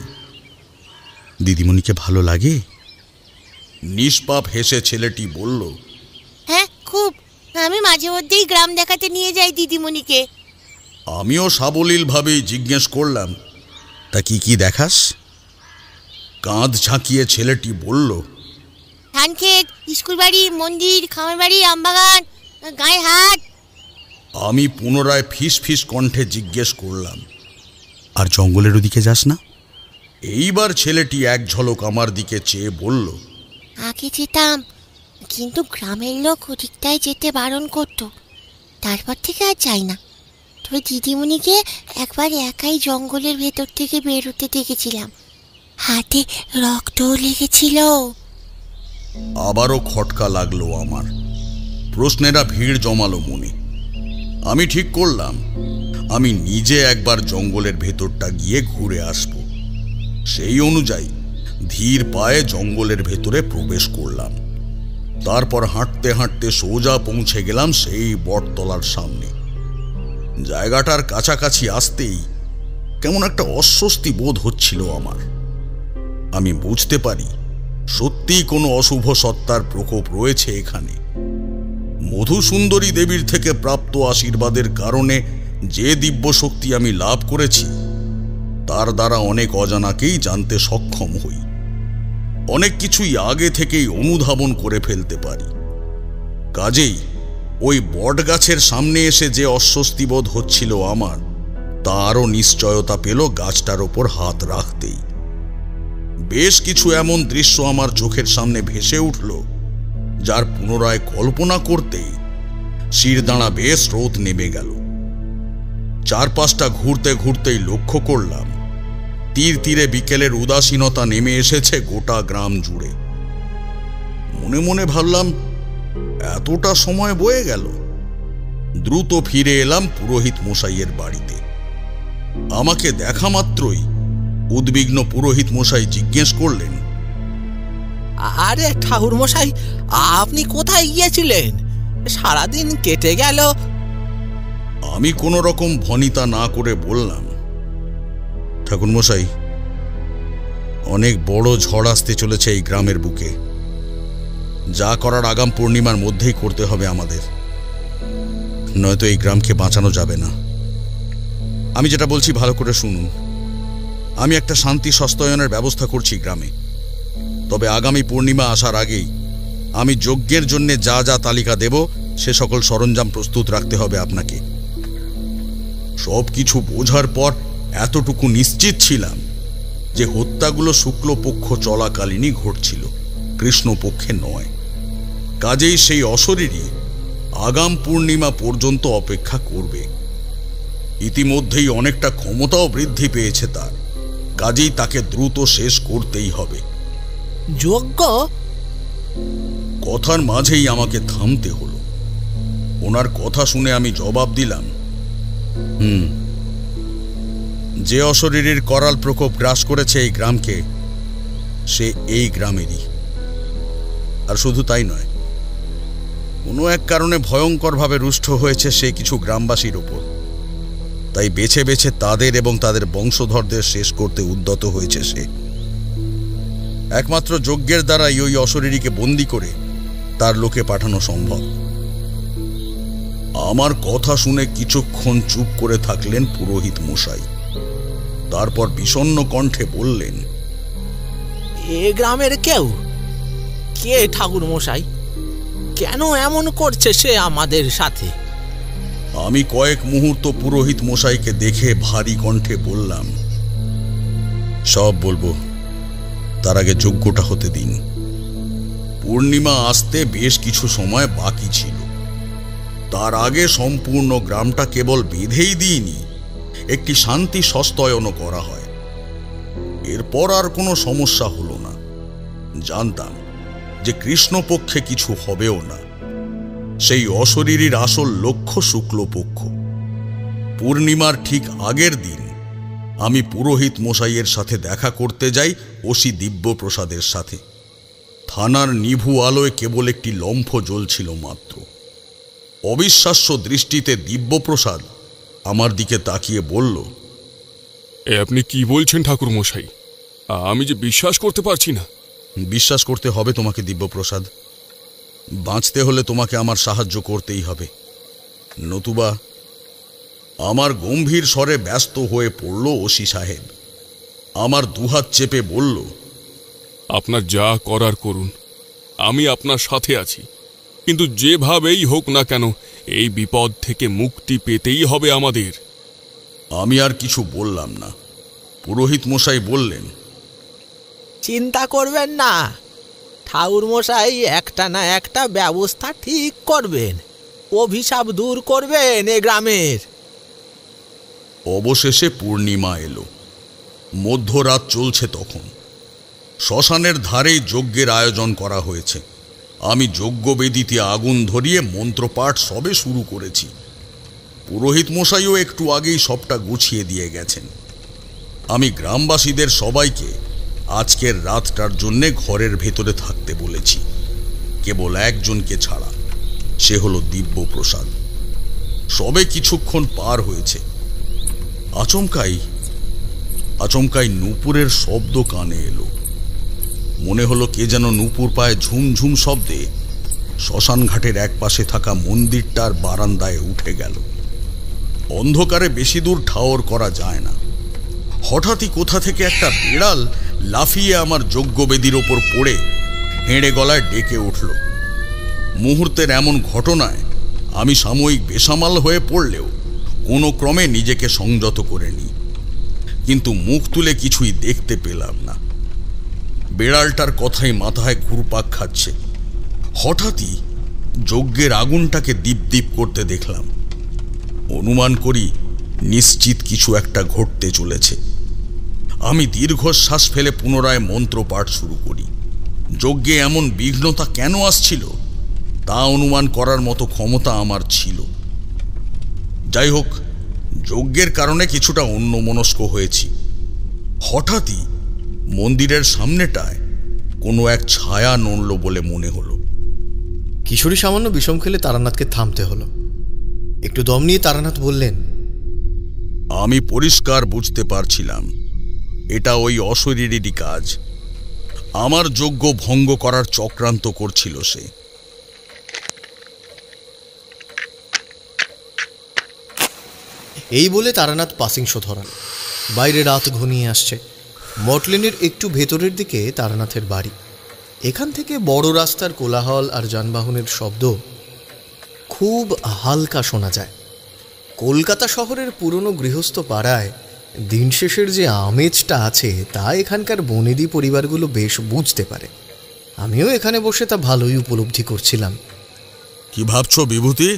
দিদিমণিকে ভালো লাগে? নিষ্পাপ হেসে ছেলেটি বলল, হ্যাঁ খুব। আমি মাঝে মধ্যেই গ্রাম দেখাতে নিয়ে যাই দিদিমণিকে। আমিও সাবলীলভাবেই জিজ্ঞেস করলাম, তা কি কি দেখাস? কাঁধ ঝাঁকিয়ে ছেলেটি বলল, ধানক্ষেত, স্কুল বাড়ি, মন্দির, খামার বাড়ি, আমবাগান, গায়ের হাট। আমি পুনরায় ফিস ফিস কণ্ঠে জিজ্ঞেস করলাম, আর জঙ্গলের ওদিকে যাস না? এইবার ছেলেটি এক ঝলক আমার দিকে চেয়ে বলল, আগে যেতাম, কিন্তু গ্রামের লোক ওদিকটায় যেতে বারণ করতো। তারপর থেকে আর যাই না। তবে দিদিমণিকে একবার একাই জঙ্গলের ভেতর থেকে বেরোতে দেখেছিলাম। হাতে রক্তও লেগেছিল। আবারও খটকা লাগলো আমার। প্রশ্নেরা ভিড় জমালো মনে। আমি ঠিক করলাম আমি নিজে একবার জঙ্গলের ভেতরটা গিয়ে ঘুরে আসব। সেই অনুযায়ী ধীর পায়ে জঙ্গলের ভেতরে প্রবেশ করলাম। তারপর হাঁটতে হাঁটতে সোজা পৌঁছে গেলাম সেই বটতলার সামনে। জায়গাটার কাছাকাছি আসতেই কেমন একটা অস্বস্তি বোধ হচ্ছিল আমার। আমি বুঝতে পারি সত্যিই কোনো অশুভ সত্তার প্রকোপ রয়েছে এখানে। মধুসুন্দরী দেবীর থেকে প্রাপ্ত আশীর্বাদের কারণে যে দিব্য শক্তি আমি লাভ করেছি, তার দ্বারা অনেক অজানাকেই জানতে সক্ষম হই। অনেক কিছুই আগে থেকেই অনুধাবন করে ফেলতে পারি। কাজেই ওই বটগাছের সামনে এসে যে অস্বস্তি বোধ হচ্ছিল আমার, তারও নিশ্চয়তা পেল গাছটার ওপর হাত রাখতেই। বেশ কিছু এমন দৃশ্য আমার চোখের সামনে ভেসে উঠল যার পুনরায় কল্পনা করতেই শিরদাঁড়া বেশ স্রোত নেমে গেল। চারপাশটা ঘুরতে ঘুরতেই লক্ষ্য করলাম তীর তীরে বিকেলের উদাসীনতা নেমে এসেছে গোটা গ্রাম জুড়ে। মনে মনে ভাবলাম, এতটা সময় বয়ে গেল। দ্রুত ফিরে এলাম পুরোহিত মশাইয়ের বাড়িতে। আমাকে দেখা মাত্রই উদ্বিগ্ন পুরোহিত মশাই জিজ্ঞেস করলেন, আরে ঠাকুর মশাই, আপনি কোথায় গিয়েছিলেন? সারাদিন কেটে গেল। আমি কোনো রকম ভনিতা না করে বললাম, ঠাকুর মশাই, অনেক বড় ঝড় আসতে চলেছে এই গ্রামের বুকে। যা করার আগাম পূর্ণিমার মধ্যেই করতে হবে আমাদের, নয়তো এই গ্রামকে বাঁচানো যাবে না। আমি যেটা বলছি ভালো করে শুনুন। আমি একটা শান্তি সস্তায়নের ব্যবস্থা করছি গ্রামে, তবে আগামী পূর্ণিমা আসার আগেই আমি যজ্ঞের জন্য যা যা তালিকা দেব সে সকল সরঞ্জাম প্রস্তুত রাখতে হবে আপনাকে। সব কিছু বোঝার পর এতটুকু নিশ্চিত ছিলাম যে হত্যাগুলো শুক্লপক্ষ চলাকালীনই ঘটছিল, কৃষ্ণপক্ষে নয়। কাজেই সেই অশরীরী আগাম পূর্ণিমা পর্যন্ত অপেক্ষা করবে। ইতিমধ্যেই অনেকটা ক্ষমতাও বৃদ্ধি পেয়েছে তার, কাজেই তাকে দ্রুত শেষ করতেই হবে। যজ্ঞ? কথার মাঝেই আমাকে থামতে হলো। ওনার কথা শুনে আমি জবাব দিলাম, যে অশরীরীর করাল প্রকোপ গ্রাস করেছে এই গ্রামকে, সে এই গ্রামেরই। আর শুধু তাই নয়, কোনো এক কারণে ভয়ঙ্করভাবে রুষ্ট হয়েছে সে কিছু গ্রামবাসীর ওপর। তাই বেছে বেছে তাদের এবং তাদের বংশধরদের শেষ করতে উদ্যত হয়েছে সে। একমাত্র যজ্ঞের দ্বারাই ওই অশরীরীকে বন্দী করে তার লোকে পাঠানো সম্ভব। আমার কথা শুনে কিছুক্ষণ চুপ করে থাকলেন পুরোহিত মশাই। তারপর বিষণ্ণ কণ্ঠে বললেন, এ গ্রামের কেউ? কে ঠাকুর মশাই? কেন এমন করছে সে আমাদের সাথে? আমি কয়েক মুহূর্ত পুরোহিত মশাইকে দেখে ভারী কণ্ঠে বললাম, সব বলবো, তার আগে যজ্ঞটা হতে দিন। পূর্ণিমা আসতে বেশ কিছু সময় বাকি ছিল। তার আগে সম্পূর্ণ গ্রামটা কেবল বেঁধেই দিইনি, একটি শান্তি সস্তায়নও করা হয়। এরপর আর কোনো সমস্যা হলো না। জানতাম যে কৃষ্ণপক্ষে কিছু হবেও না। সেই অশরীরীর আসল লক্ষ্য শুক্লপক্ষ। পূর্ণিমার ঠিক আগের দিন আমি পুরোহিত মশাইয়ের সাথে দেখা করতে যাই ওসি দিব্যপ্রসাদের সাথে। থানার নিভু আলোয় কেবল একটি লম্ফ জ্বলছিল মাত্র। অবিশ্বাস্য দৃষ্টিতে দিব্যপ্রসাদ আমার দিকে তাকিয়ে বলল, আপনি কি বলছেন ঠাকুর মশাই? আমি যে বিশ্বাস করতে পারছি না। বিশ্বাস করতে হবে তোমাকে দিব্যপ্রসাদ। বাঁচতে হলে তোমাকে আমার সাহায্য করতেই হবে, নতুবা। আমার গম্ভীর স্বরে ব্যস্ত হয়ে পড়ল ওসি সাহেব। আমার দুহাত চেপে বলল, আপনার যা করার করুন, আমি আপনার সাথে আছি। কিন্তু যেভাবেই হোক না কেন এই বিপদ থেকে মুক্তি পেতেই হবে আমাদের। আমি আর কিছু বললাম না। পুরোহিত মশাই বললেন, চিন্তা করবেন না, ঠাকুর মশাই একটা না একটা ব্যবস্থা ঠিক করবেন, অভিশাপ দূর করবেন এ গ্রামের। অবশেষে পূর্ণিমা এলো। মধ্যরাত চলছে তখন। শ্মশানের ধারেই যজ্ঞের আয়োজন করা হয়েছে। আমি যজ্ঞবেদিতে আগুন ধরিয়ে মন্ত্রপাঠ সবে শুরু করেছি। পুরোহিত মশাইও একটু আগেই সবটা গুছিয়ে দিয়ে গেছেন। আমি গ্রামবাসীদের সবাইকে আজকের রাতটার জন্যে ঘরের ভেতরে থাকতে বলেছি, কেবল একজনকে ছাড়া, সে হলো দিব্যপ্রসাদ। সবে কিছুক্ষণ পার হয়েছে। আচমকাই নূপুরের শব্দ কানে এলো। মনে হলো কে যেন নূপুর পায়ে ঝুমঝুম শব্দে শ্মশান ঘাটের এক পাশে থাকা মন্দিরটার বারান্দায় উঠে গেল। অন্ধকারে বেশি দূর ঠাওর করা যায় না। হঠাৎই কোথা থেকে একটা বিড়াল লাফিয়ে আমার যজ্ঞবেদির ওপর পড়ে হেঁড়ে গলায় ডেকে উঠল। মুহূর্তের এমন ঘটনায় আমি সাময়িক বেসামাল হয়ে পড়লেও কোনো ক্রমে নিজেকে সংযত করে নিই। কিন্তু মুখ তুলে কিছুই দেখতে পেলাম না। বিড়ালটার কথাই মাথায় ঘুরপাক খাচ্ছে। হঠাৎই যজ্ঞের আগুনটাকে দীপ দীপ করতে দেখলাম। অনুমান করি নিশ্চিত কিছু একটা ঘটতে চলেছে। আমি দীর্ঘশ্বাস ফেলে পুনরায় মন্ত্রপাঠ শুরু করি। যজ্ঞে এমন বিঘ্নতা কেন আসছিল তা অনুমান করার মতো ক্ষমতা আমার ছিল। যাই হোক, যজ্ঞের কারণে কিছুটা অন্যমনস্ক হয়েছি। হঠাৎই মন্দিরের সামনেটায় কোনো এক ছায়া নড়ল বলে মনে হলো। কিশোরী সামান্য বিষম খেলে তারানাথকে থামতে হলো। একটু দম নিয়ে তারানাথ বললেন, আমি পরিষ্কার বুঝতে পারছিলাম এটা ওই অশরীরেরই কাজ। আমার যজ্ঞ ভঙ্গ করার চক্রান্ত করছিল সে। এই বলে তারানাথ পাসিংশো ধরান। বাইরে রাত ঘনিয়ে আসছে। মটলেনের একটু ভেতরের দিকে তারানাথের বাড়ি। এখান থেকে বড় রাস্তার কোলাহল আর যানবাহনের শব্দ খুব হালকা শোনা যায়। কলকাতা শহরের পুরনো গৃহস্থ পাড়ায় দিন শেষের যে আমেজটা আছে তা এখানকার বনেদি পরিবারগুলো বেশ বুঝতে পারে। আমিও এখানে বসে তা ভালোই উপলব্ধি করছিলাম। কি ভাবছো বিভূতি,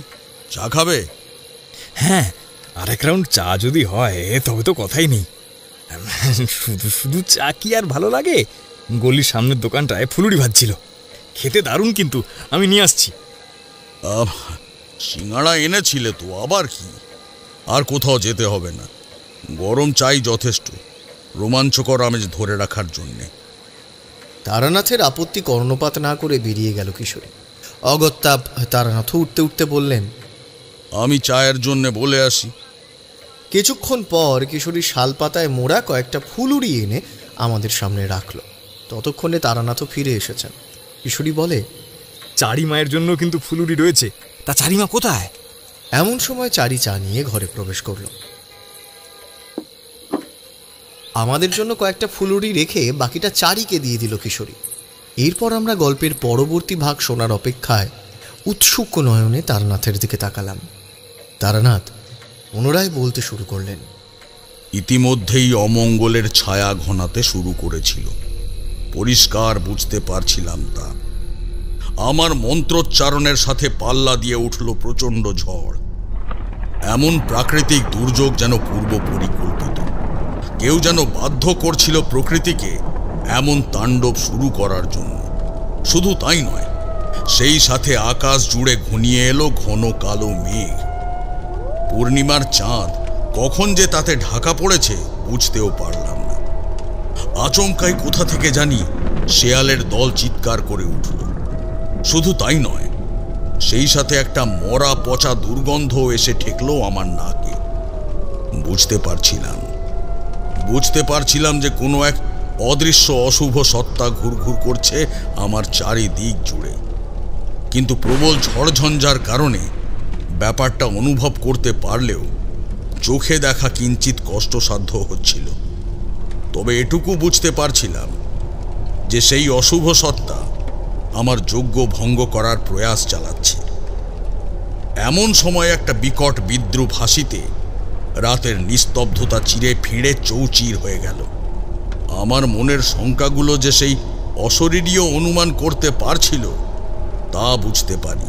চা খাবে? হ্যাঁ, আরেক রাউন্ড চা যদি হয় তবে তো কথাই নেই। শুধু শুধু চা কি আর ভালো লাগে? গলির সামনের দোকানটায় ফুলুরি ভাজছিল, খেতে দারুণ, কিন্তু আমি নিয়ে আসছি। সিঙ্গাড়া এনেছিলে তো, আবার কি? আর কোথাও যেতে হবে না, গরম চাই যথেষ্ট রোমাঞ্চকর আমেজ ধরে রাখার জন্যে। তারানাথের আপত্তি কর্ণপাত না করে বেরিয়ে গেল কিশোরী। অগত্যা তারানাথ উঠতে উঠতে বললেন, আমি চায়ের জন্যে বলে আসি। কিছুক্ষণ পর কিশোরী শালপাতায় মোড়া কয়েকটা ফুলুরি এনে আমাদের সামনে রাখল। ততক্ষণে তারানাথও ফিরে এসেছেন। কিশোরী বলে, চারি মায়ের জন্য কিন্তু ফুলুরি রয়েছে, তা চারিমা কোথায়? এমন সময় চারি চা নিয়ে ঘরে প্রবেশ করল। আমাদের জন্য কয়েকটা ফুলুরি রেখে বাকিটা চারিকে দিয়ে দিল কিশোরী। এরপর আমরা গল্পের পরবর্তী ভাগ শোনার অপেক্ষায় উৎসুক নয়নে তারানাথের দিকে তাকালাম। তারানাথ পুনরায় বলতে শুরু করলেন, ইতিমধ্যেই অমঙ্গলের ছায়া ঘনাতে শুরু করেছিল। পরিষ্কার বুঝতে পারছিলাম তা। আমার মন্ত্রোচ্চারণের সাথে পাল্লা দিয়ে উঠল প্রচণ্ড ঝড়। এমন প্রাকৃতিক দুর্যোগ যেন পূর্ব পরিকল্পিত। কেউ যেন বাধ্য করছিল প্রকৃতিকে এমন তাণ্ডব শুরু করার জন্য। শুধু তাই নয়, সেই সাথে আকাশ জুড়ে ঘনিয়ে এলো ঘন কালো মেঘ। পূর্ণিমার চাঁদ কখন যে তাতে ঢাকা পড়েছে বুঝতেও পারলাম না। আচমকাই কোথা থেকে জানি শেয়ালের দল চিৎকার করে উঠল। শুধু তাই নয়, সেই সাথে একটা মরা পচা দুর্গন্ধ এসে ঠেকলো আমার নাকে। বুঝতে পারছিলাম যে কোনো এক অদৃশ্য অশুভ সত্তা ঘুরঘুর করছে আমার চারিদিক জুড়ে। কিন্তু প্রবল ঝড়ঝঞ্ঝার কারণে ব্যাপারটা অনুভব করতে পারলেও চোখে দেখা কিঞ্চিত কষ্টসাধ্য হচ্ছিল। তবে এটুকু বুঝতে পারছিলাম যে সেই অশুভ সত্তা আমার যজ্ঞ ভঙ্গ করার প্রয়াস চালাচ্ছে। এমন সময় একটা বিকট বিদ্রুপ হাসিতে রাতের নিস্তব্ধতা চিরে ফিরে চৌচির হয়ে গেল। আমার মনের শঙ্কাগুলো যে সেই অশরীরীয় অনুমান করতে পারছিল তা বুঝতে পারি।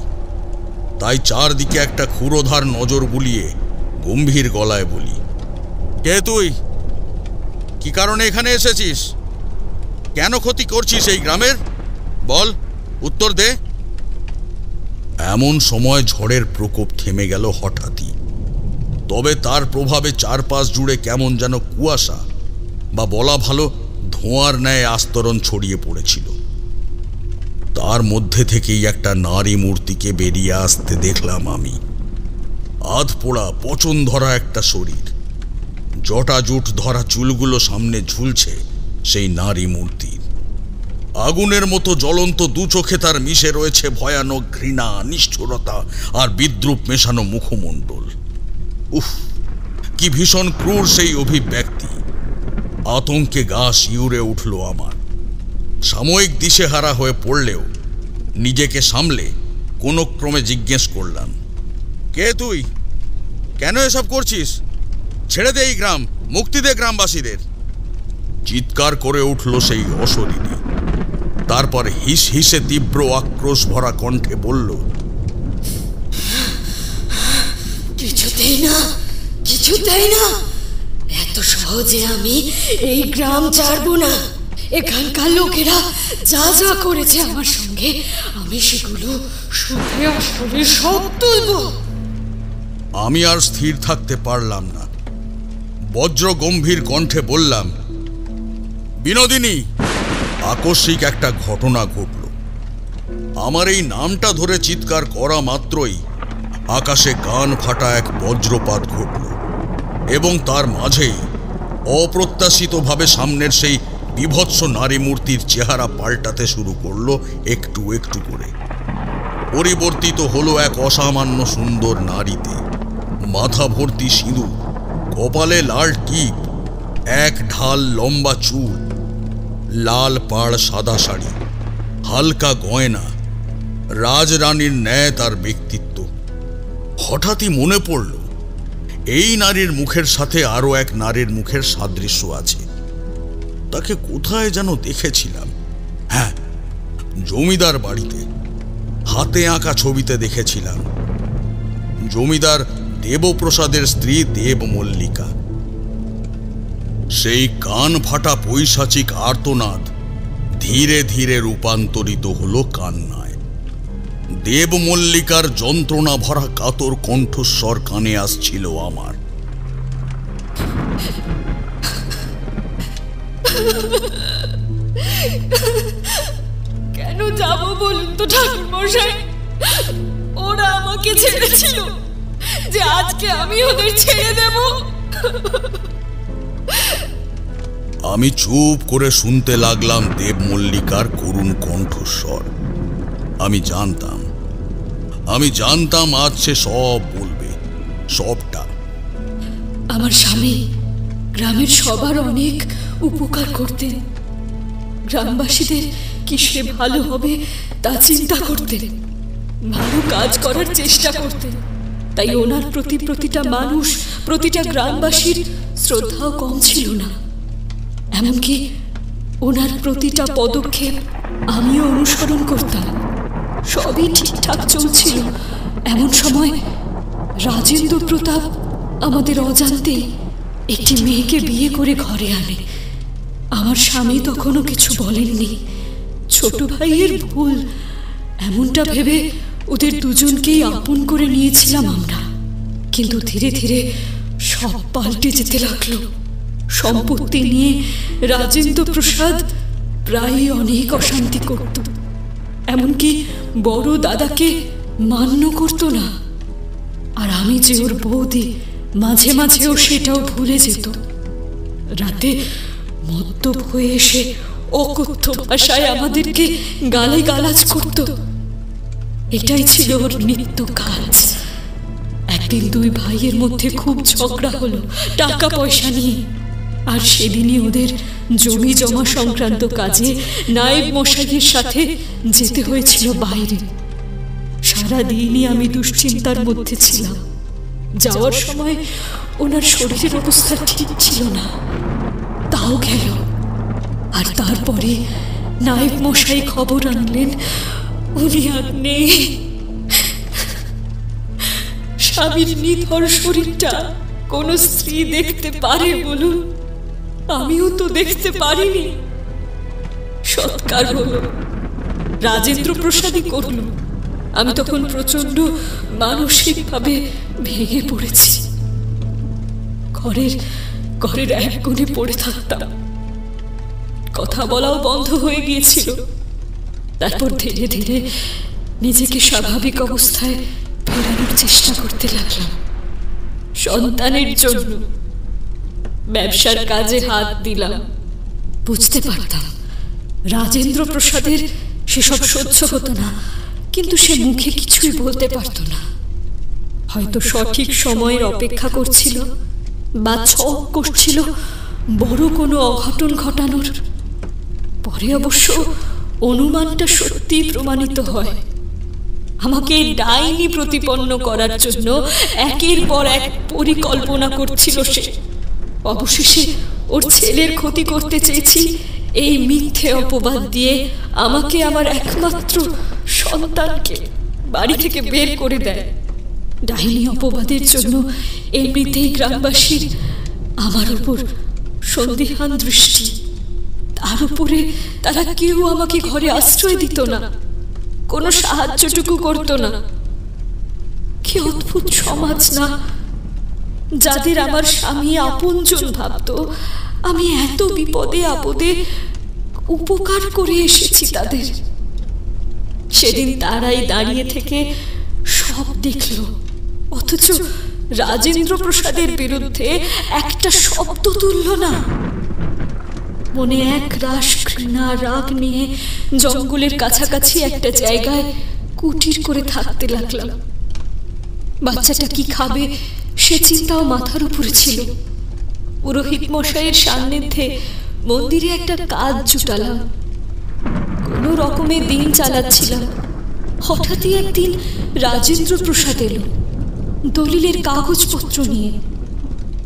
তাই চারদিকে একটা ক্ষুরোধার নজর বুলিয়ে গম্ভীর গলায় বলি, কে তুই? কি কারণে এখানে এসেছিস? কেন ক্ষতি করছিস এই গ্রামের? বল, উত্তর দে। এমন সময় ঝড়ের প্রকোপ থেমে গেল হঠাৎই। তবে তার প্রভাবে চারপাশ জুড়ে কেমন যেন কুয়াশা বা বলা ভালো ধোঁয়ার ন্যায় আস্তরণ ছড়িয়ে পড়েছিল। তার মধ্যে থেকেই একটা নারী মূর্তিকে বেরিয়ে আসতে দেখলাম আমি। আধপোড়া পচন ধরা একটা শরীর, জটাজুট ধরা চুলগুলো সামনে ঝুলছে সেই নারী মূর্তির। আগুনের মতো জ্বলন্ত দু চোখে তার মিশে রয়েছে ভয়ানক ঘৃণা, নিষ্ঠুরতা আর বিদ্রুপ মেশানো মুখমণ্ডল। উফ, কি ভীষণ ক্রূর সেই অভিব্যক্তি! আতঙ্কে গা শিউরে উঠল আমার। সাময়িক দিশেহারা হয়ে পড়লেও নিজেকে সামলে কোনো ক্রমে জিজ্ঞেস করলাম, কে তুই? কেন এসব করছিস? ছেড়ে দে এই গ্রাম, মুক্তি দে গ্রামবাসীদের। চিৎকার করে উঠল সেই অশরীরী। তারপর হিস হিসে তীব্র আক্রোশ ভরা কণ্ঠে বলল, কিছুতেই না, কিছুতেই না, এত সহজে আমি এই গ্রাম ছাড়বো না। এখানকার লোকেরা যা যা করেছে আমার সঙ্গে, আমি সেগুলো শুনে আসলে সব তুলবো। আমি আর স্থির থাকতে পারলাম না। বজ্র গম্ভীর কণ্ঠে বললাম, বিনোদিনী, আকস্মিক একটা ঘটনা ঘটল। আমার এই নামটা ধরে চিৎকার করা মাত্রই আকাশে কান ফাটা এক বজ্রপাত ঘটল এবং তার মাঝেই অপ্রত্যাশিতভাবে সামনের সেই বিভৎস নারী মূর্তির চেহারা পাল্টাতে শুরু করলো একটু একটু করে। পরিবর্তিত হলো এক অসামান্য সুন্দর নারীতে। মাথা ভর্তি সিঁদুর, কপালে লাল টিপ, এক ঢাল লম্বা চুল, লাল পাড় সাদা শাড়ি, হালকা গয়না, রাজরানীর ন্যায় তার ব্যক্তিত্ব। হঠাৎই মনে পড়ল এই নারীর মুখের সাথে আরো এক নারীর মুখের সাদৃশ্য আছে। তাকে কোথায় যেন দেখেছিলাম। হ্যাঁ, জমিদার বাড়িতে হাতে আঁকা ছবিতে দেখেছিলাম। জমিদার দেবপ্রসাদের স্ত্রী দেব মল্লিকা। সেই কান ফাটা পৈশাচিক আর্তনাদ ধীরে ধীরে রূপান্তরিত হলো কান্নায়। দেব মল্লিকার যন্ত্রণা ভরা কাতর কণ্ঠস্বর কানে আসছিল আমার। কেন যাব বলুন তো ঠাকুর মশাই? ওরা আমাকে ছেড়েছিল যে আজকে আমি ওদের ছেড়ে দেব? আমি চুপ করে শুনতে লাগলাম দেব মল্লিকার করুণ কণ্ঠস্বর। আমি জানতাম আজ সে সব বলবে, সবটা। আমার স্বামী গ্রামের সবার অনেক উপকার করতেন। গ্রামবাসীদের কিসে ভালো হবে তা চিন্তা করতেন, ভালো কাজ করার চেষ্টা করতেন। তাই ওনার প্রতি প্রতিটা মানুষ, প্রতিটা গ্রামবাসীর শ্রদ্ধাও কম ছিল না। এমনকি ওনার প্রতিটা পদক্ষেপ আমিও অনুসরণ করতাম। সবই ঠিকঠাক চলছিল। এমন সময় রাজেন্দ্র প্রতাপ আমাদের অজান্তে একটি মেয়েকে বিয়ে করে ঘরে আনে। আমার স্বামী তখনও কিছু বলেননি। ছোট ভাইয়ের ভুল, এমনটা ভেবে ওদের দুজনকেই আপন করে নিয়েছিলাম আমরা। কিন্তু ধীরে ধীরে সব পাল্টে যেতে লাগলো। সম্পত্তি নিয়ে রাজেন্দ্র প্রসাদ প্রায় অনেক অশান্তি করত। এমনকি বড় দাদাকে মান্য করত না। আর আমি যে ওর বৌদি, মাঝে মাঝেও সেটাও ভুলে যেত। রাতে মদ্যপ হয়ে এসে অকথ্য ভাষায় আমাদেরকে গালিগালাজ করত। এটাই ছিল ওর নিত্য কাজ। একদিন দুই ভাইয়ের মধ্যে খুব ঝগড়া হলো টাকা পয়সা নিয়ে। আর সেদিনই ওদের জমি জমা সংক্রান্ত কাজে নায়েব মশাইয়ের সাথে যেতে হয়েছিল বাইরে। সারাদিনই আমি দুশ্চিন্তার মধ্যে ছিলাম। যাওয়ার সময় ওনার শরীরের অবস্থা ঠিক ছিল না, তাও গেল। আর তারপরে নায়েব মশাই খবর আনলেন উনি আর নেই। স্বামীর নিথর শরীরটা কোন স্ত্রী দেখতে পারে বলুন? আমিও তো দেখতে পারিনি। সৎকার হলো, রাজেন্দ্র প্রসাদই করল। আমি তখন প্রচন্ড মানসিকভাবে ভেঙে পড়েছি। ঘরের এক কোণে পড়ে থাকতাম। কথা বলাও বন্ধ হয়ে গিয়েছিল। তারপর ধীরে ধীরে নিজেকে স্বাভাবিক অবস্থায় ফেরানোর চেষ্টা করতে লাগলাম। সন্তানের জন্য ব্যবসার কাজে হাত দিলাম। বুঝতে পারতাম রাজেন্দ্র প্রসাদের সেসব সহ্য হতো না, কিন্তু সে মুখে কিছুই বলতে পারত না। হয়তো সঠিক সময়ের অপেক্ষা করছিল বা ছক করছিল বড় কোনো অঘটন ঘটানোর। পরে অবশ্য অনুমানটা সত্যি প্রমাণিত হয়। আমাকে ডাইনি প্রতিপন্ন করার জন্য একের পর এক পরিকল্পনা করছিল সে। অবশেষে ওর ছেলের ক্ষতি করতে চেয়েছি এই মিথ্যে অপবাদ দিয়ে আমাকে আমার একমাত্র সন্তানকে বাড়ি থেকে বের করে দেয়। ডাইনি অপবাদের জন্য এমনিতেই গ্রামবাসীর আমার উপর সন্দিহান দৃষ্টি, তার উপরে তারা কেউ আমাকে ঘরে আশ্রয় দিত না, কোনো সাহায্যটুকু করত না। কি অদ্ভুত সমাজ না, যাদের আমার স্বামী আপনজন ভাবত, আমি এত বিপদে আপদে উপকার করে এসেছি তাদের। সেদিন তারাই দাঁড়িয়ে থেকে সব দেখল, অথচ রাজেন্দ্র প্রসাদের বিরুদ্ধে একটা শব্দ তুলল না। মনে এক রাশ ঘৃণা রাগ নিয়ে জঙ্গলের কাছাকাছি একটা জায়গায় কুটির করে থাকতে লাগলাম। বাচ্চাটা কি খাবে সে চিন্তাও মাথার উপরে ছিল। পুরোহিত মশাইয়ের সান্নিধ্যে মন্দিরে একটা কাজ জুটালাম, কোনো রকমে দিন চালাচ্ছিলাম। হঠাৎই একদিন রাজেন্দ্র প্রসাদ এলো দলিলের কাগজপত্র নিয়ে।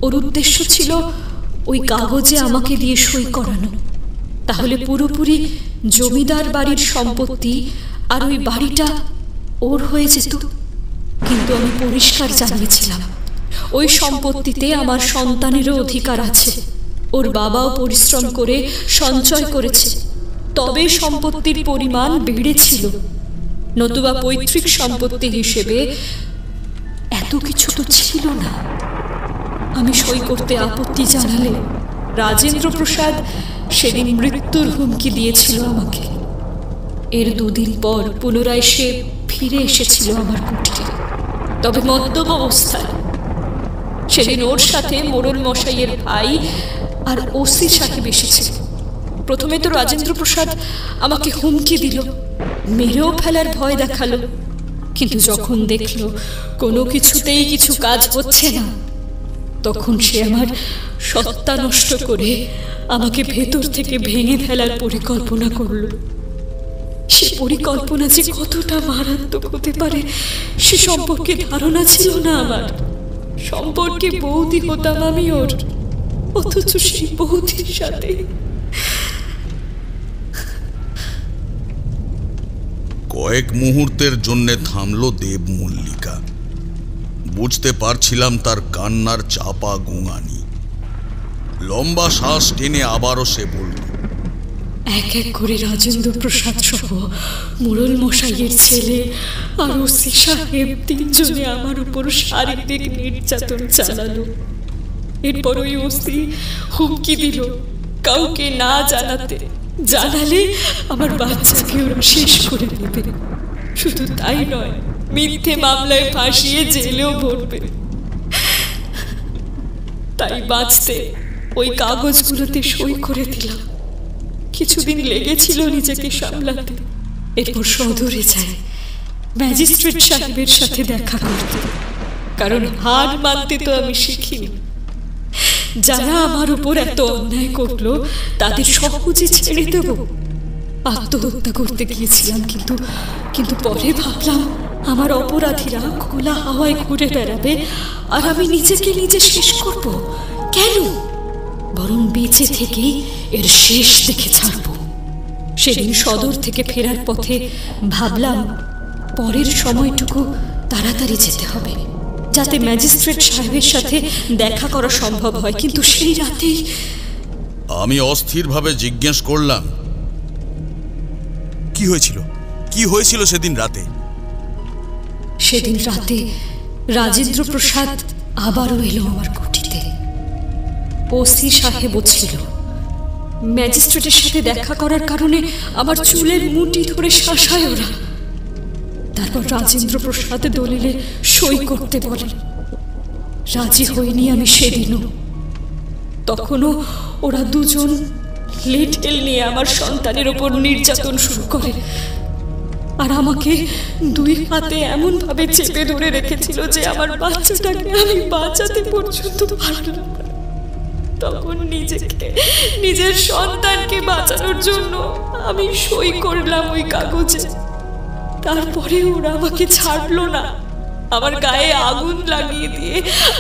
ওর উদ্দেশ্য ছিল ওই কাগজে আমাকে দিয়ে সই করানো, তাহলে পুরোপুরি জমিদার বাড়ির সম্পত্তি আর ওই বাড়িটা ওর হয়ে যেত। কিন্তু আমি পরিষ্কার জানিয়েছিলাম ওই সম্পত্তিতে আমার সন্তানেরও অধিকার আছে। ওর বাবাও পরিশ্রম করে সঞ্চয় করেছে, তবে সম্পত্তির পরিমাণ বেড়েছিল, নতুবা পৈতৃক সম্পত্তি হিসেবে এত কিছু তো ছিল না। আমি সই করতে আপত্তি জানালে রাজেন্দ্র প্রসাদ সেদিন মৃত্যুর হুমকি দিয়েছিল আমাকে। এর দুদিন পর পুনরায় সে ফিরে এসেছিল আমার কুটিরে, তবে মদ্যপ অবস্থায়। সেদিন ওর সাথে মোড়ল মশাইয়ের ভাই আর ওসি সাহেব এসেছিল। প্রথমে তো রাজেন্দ্র প্রসাদ আমাকে হুমকি দিল, মেরেও ফেলার ভয় দেখালো, কিন্তু যখন দেখল কোনো কিছুতেই কিছু কাজ হচ্ছে না, তখন সে আমার সত্তা নষ্ট করে আমাকে ভেতর থেকে ভেঙে ফেলার পরিকল্পনা করল। সে পরিকল্পনা যে কতটা মারাত্মক হতে পারে সে সম্পর্কে ধারণা ছিল না আমার। সম্পর্কে বৌদি হতাম আমি ওর, অথচ সেই বৌদির সাথে। কয়েক মুহূর্তের জন্যে থামল দেব মল্লিকা। বুঝতে পারছিলাম তার কান্নার চাপা গুঙানি। লম্বা শ্বাস টেনে আবারও সে বলল, এক এক করে রাজেন্দ্র প্রসাদ সহ মোড়ল মশাইয়ের ছেলে আর ওসি সাহেব তিনজনে আমার উপর শারীরিক নির্যাতন চালালো। এরপর ওই ওসি হুমকি দিল কাউকে না জানাতে, জানালে আমার বাচ্চাকে ওরা শেষ করে দেবে। শুধু তাই নয়, মিথ্যে মামলায় ফাঁসিয়ে জেলেও ভরবে। তাই বাঁচতে ওই কাগজগুলোতে সই করে দিলাম। কিছুদিন লেগেছিল নিজেকে সামলাতে। এরপর সদরে যায় ম্যাজিস্ট্রেট সাহেবের সাথে দেখা করতে, কারণ হার মানতে তো আমি শিখিনি। যারা আমার উপর এত অন্যায় করলো তাদের সহজে ছেড়ে দেব। আত্মহত্যা করতে গিয়েছিলাম, কিন্তু পরে ভাবলাম আমার অপরাধীরা খোলা হাওয়ায় ঘুরে বেড়াবে আর আমি নিজেকে নিজে শেষ করব। কেন? বরং বেঁচে থেকেই এর শেষ দেখে ছাড়ব। সেদিন সদর থেকে ফেরার পথে ভাবলাম পরের সময়টুকু তাড়াতাড়ি যেতে হবে, যাতে ম্যাজিস্ট্রেট সাহেবের সাথে দেখা করা সম্ভব হয়। কিন্তু সেই রাতেই আমি অস্থিরভাবে জিজ্ঞেস করলাম, কি হয়েছিল সেদিন রাতে? সেদিন রাতে রাজেন্দ্র প্রসাদ আবারও এলো আমার কুটিতে। ওসি সাহেবও ছিল। ম্যাজিস্ট্রেটের সাথে দেখা করার কারণে আমার চুলের মুঠি ধরে শাসায় ওরা। তারপর রাজেন্দ্র প্রসাদ দলিলে সই করতে বলে। রাজি হইনি আমি সেদিনও। তখনও ওরা দুজন লেটেল নিয়ে আমার সন্তানের ওপর নির্যাতন শুরু করে, আর আমাকে দুই হাতে এমন ভাবে চেপে ধরে রেখেছিল যে আমার বাচ্চাটাকে আমি বাঁচাতে পর্যন্ত পারলাম না। তখন নিজের সন্তানকে বাঁচানোর জন্য আমি সই করলাম ওই কাগজে। তারপরে ওরা আমাকে ছাড়লো না, আমার গায়ে আগুন লাগিয়ে দিয়ে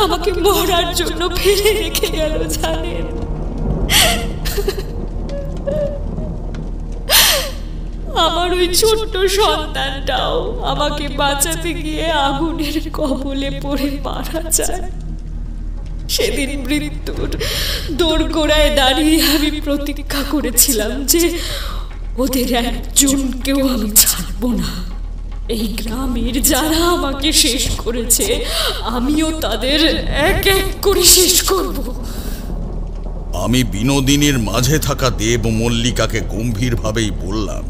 আমাকে মরার জন্য ফেলে রেখে গেল। জানেন, ওই ছোট্ট সন্তানটাও আমাকে বাঁচাতে গিয়ে আগুনের কবলে পড়ে মারা যায়। সেদিন মৃত্যুর দোরগোড়ায় দাঁড়িয়ে আমি প্রতীক্ষা করেছিলাম যে ওদের একজনকেও আমি ছাড়ব না। এই গ্রামের যারা আমাকে শেষ করেছে আমিও তাদের এক এক করে শেষ করব। আমি বিনোদিনীর মাঝে থাকা দেব মল্লিকাকে গম্ভীরভাবেই বললাম,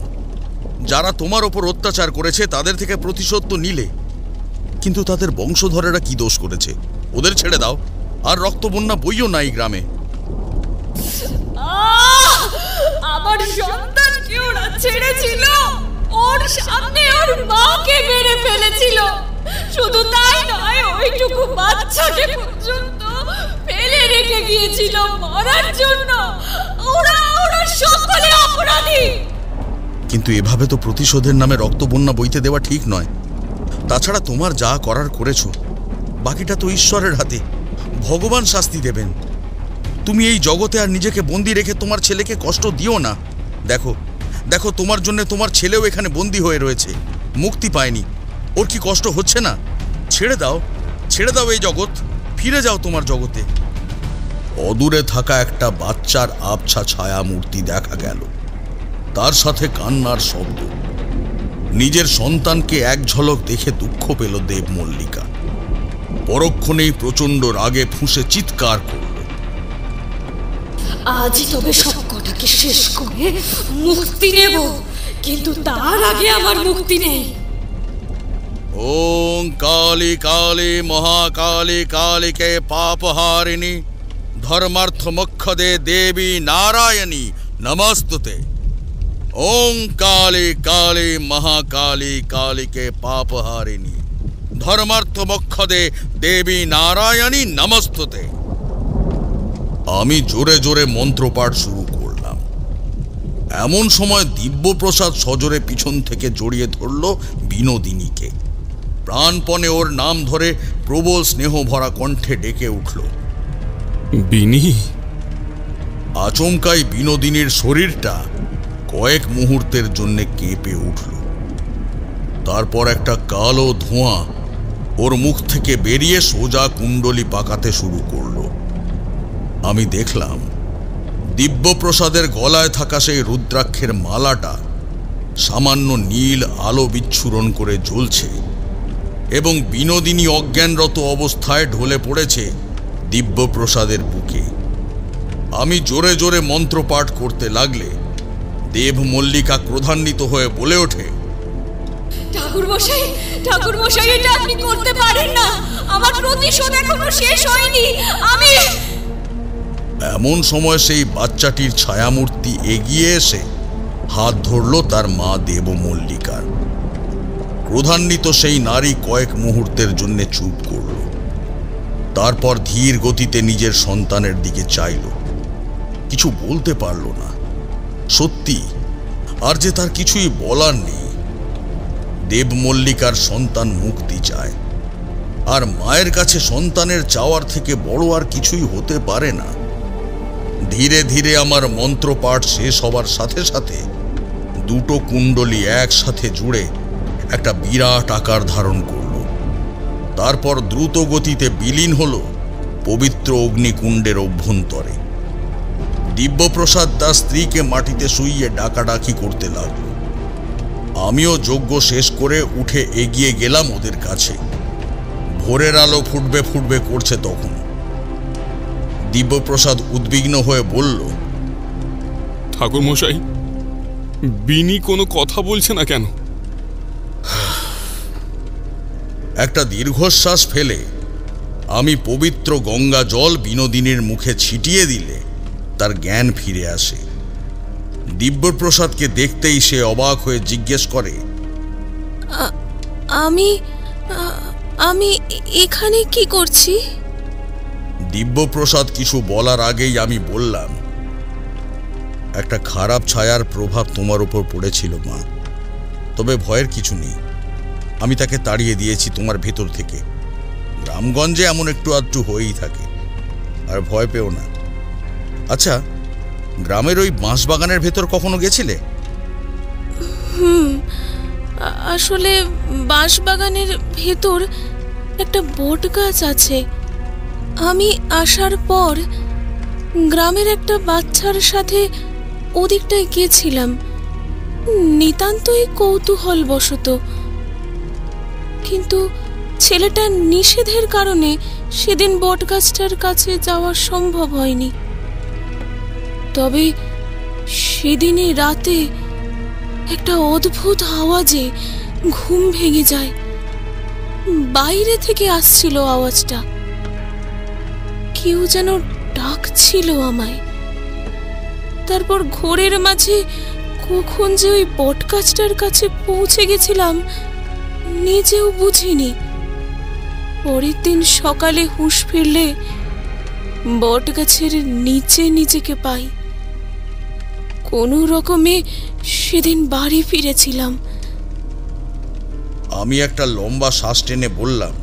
যারা তোমার ওপর অত্যাচার করেছে তাদের থেকে প্রতিশোধ তো নিলে, কিন্তু তাদের বংশধরেরা কি দোষ করেছে? ওদের ছেড়ে দাও, আর রক্তবন্যা বইও না এই গ্রামে। আমার সন্তানকে ওরা ছেড়েছিল, ওর সামনে ওর মাকে মেরে ফেলেছিল। শুধু তাই নয়, ওইটুকু বাচ্চাকে পর্যন্ত ফেলে রেখে গিয়েছিল মরার জন্য। ওরা সকলে অপরাধী। কিন্তু এভাবে তো প্রতিশোধের নামে রক্তবন্যা বইতে দেওয়া ঠিক নয়। তাছাড়া তোমার যা করার করেছ, বাকিটা তো ঈশ্বরের হাতে। ভগবান শাস্তি দেবেন। তুমি এই জগতে আর নিজেকে বন্দি রেখে তোমার ছেলেকে কষ্ট দিও না। দেখো দেখো, তোমার জন্য তোমার ছেলেও এখানে বন্দি হয়ে রয়েছে, মুক্তি পায়নি। ওর কি কষ্ট হচ্ছে না? ছেড়ে দাও, ছেড়ে দাও এই জগৎ, ফিরে যাও তোমার জগতে। অদূরে থাকা একটা বাচ্চার আবছা ছায়া মূর্তি দেখা গেল, তার সাথে কান্নার শব্দ। নিজের সন্তানকে এক ঝলক দেখে দুঃখ পেল দেব মল্লিকা। পরক্ষণেই প্রচন্ড রাগে ফুঁসে চিৎকার করল, আজই তবে সবকটাকে শেষ করে মুক্তি নেব, কিন্তু তার আগে আমার মুক্তি নেই। ওং কালী কালী মহাকালী কালিকে পাপহারিণী ধর্মার্থ মোক্ষদে দেবী নারায়ণী নমস্তুতে। ওং কালী কালী মহাকালী কালিকে পাপহারিণী ধর্মার্থ মোক্ষদে দেবী নারায়ণী নমস্তুতে। আমি জোরে জোরে মন্ত্রপাঠ শুরু করলাম। এমন সময় দিব্যপ্রসাদ সজোরে পিছন থেকে জড়িয়ে ধরল বিনোদিনীকে। প্রাণপণে ওর নাম ধরে প্রবল স্নেহ ভরা কণ্ঠে ডেকে উঠল, বিনি। আচমকাই বিনোদিনীর শরীরটা কয়েক মুহূর্তের জন্য কেঁপে উঠল। তারপর একটা কালো ধোঁয়া ওর মুখ থেকে বেরিয়ে সোজা কুণ্ডলি পাকাতে শুরু করলো। আমি দেখলাম দিব্যপ্রসাদের গলায় থাকা সেই রুদ্রাক্ষের মালাটা সামান্য নীল আলো বিচ্ছুরণ করে জ্বলছে এবং বিনোদিনী অজ্ঞানরত অবস্থায় ঢলে পড়েছে দিব্যপ্রসাদের বুকে। আমি জোরে জোরে মন্ত্রপাঠ করতে লাগলে দেব মল্লিকা ক্রোধান্বিত হয়ে বলে ওঠে, ঠাকুরমশাই, ঠাকুরমশাই, এটা আপনি করতে পারেন না। আমার প্রতিশোধ এখনো শেষ হয়নি। আমি এমন সময় সেই বাচ্চাটির ছায়ামূর্তি এগিয়ে এসে হাত ধরল তার মা দেব মল্লিকার। ক্রোধান্বিত সেই নারী কয়েক মুহূর্তের জন্য চুপ করল, তারপর ধীর গতিতে নিজের সন্তানের দিকে চাইল। কিছু বলতে পারল না। সত্যি আর যে তার কিছুই বলার নেই। দেব মল্লিকার সন্তান মুক্তি চায়, আর মায়ের কাছে সন্তানের চাওয়ার থেকে বড় আর কিছুই হতে পারে না। ধীরে ধীরে আমার মন্ত্রপাঠ শেষ হবার সাথে সাথে দুটো কুণ্ডলী একসাথে জুড়ে একটা বিরাট আকার ধারণ করল। তারপর দ্রুত গতিতে বিলীন হল পবিত্র অগ্নিকুণ্ডের অভ্যন্তরে। দিব্যপ্রসাদ তার স্ত্রীকে মাটিতে শুইয়ে ডাকাডাকি করতে লাগল। আমিও যজ্ঞ শেষ করে উঠে এগিয়ে গেলাম ওদের কাছে। ভোরের আলো ফুটবে ফুটবে করছে তখন। দিব্যপ্রসাদ উদ্বিগ্ন হয়ে বলল, ঠাকুরমশাই, বিনি কোনো কথা বলছে না কেন? একটা দীর্ঘশ্বাস ফেলে আমি পবিত্র গঙ্গা জল বিনোদিনীর মুখে ছিটিয়ে দিলে তার জ্ঞান ফিরে আসে। দিব্যপ্রসাদকে দেখতেই সে অবাক হয়ে জিজ্ঞেস করে, আমি এখানে কি করছি? দিব্যপ্রসাদ কিছু বলার আগেই আমি বললাম, একটা খারাপ ছায়ার প্রভাব তোমার উপর পড়েছিল মা, তবে ভয়ের কিছু নেই। আমি তাকে তাড়িয়ে দিয়েছি তোমার ভেতর থেকে। গ্রামগঞ্জে এমন একটু আধটু হয়েই থাকে, আর ভয় পেও না। আচ্ছা, গ্রামের ওই বাঁশবাগানের ভেতর কখনো গেছিলে? আসলে বাঁশবাগানের ভেতর একটা বট গাছ আছে। আমি আসার পর গ্রামের একটা বাচ্চার সাথে ওদিকটায় গিয়েছিলাম, নিতান্তই কৌতূহলবশত। কিন্তু ছেলেটার নিষেধের কারণে সেদিন বটগাছটার কাছে যাওয়া সম্ভব হয়নি। তবে সেদিনই রাতে একটা অদ্ভুত আওয়াজে ঘুম ভেঙে যায়। বাইরে থেকে আসছিল আওয়াজটা, কেউ যেন ডাকছিল আমায়। তারপর ঘোরের মাঝে কখন যে ওই বটগাছটার কাছে পৌঁছে গেছিলাম নিজেও বুঝিনি। পরের দিন সকালে হুঁশ ফিরলে বটগাছের নিচে নিজেকে পাই। কোনো রকমে সেদিন বাড়ি ফিরেছিলাম। আমি একটা লম্বা শ্বাস টেনে বললাম,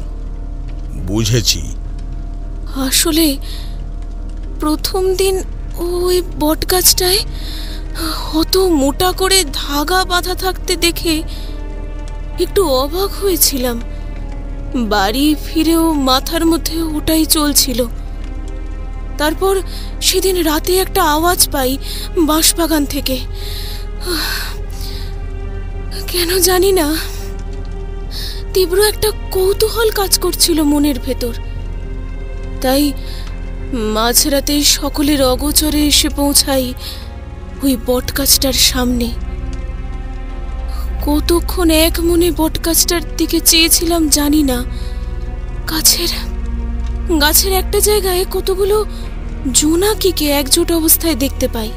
বুঝেছি। আসলে প্রথম দিন ওই বটগাছটায় অত মোটা করে ধাগা বাঁধা থাকতে দেখে একটু অবাক হয়েছিলাম। বাড়ি ফিরেও মাথার মধ্যে ওটাই চলছিল। তারপর সেদিন রাতে একটা আওয়াজ পাই বাঁশবাগান থেকে। কেন জানি না, তীব্র একটা কৌতূহল কাজ করছিল মনের ভেতর। তাই মাঝরাতে সকলের অগোচরে এসে পৌঁছাই ওই বটগাছটার সামনে। কতক্ষণ এক মনে বটগাছটার দিকে চেয়েছিলাম জানি না। গাছের একটা জায়গায় কতগুলো জোনাকিকে একজোট অবস্থায় দেখতে পাই।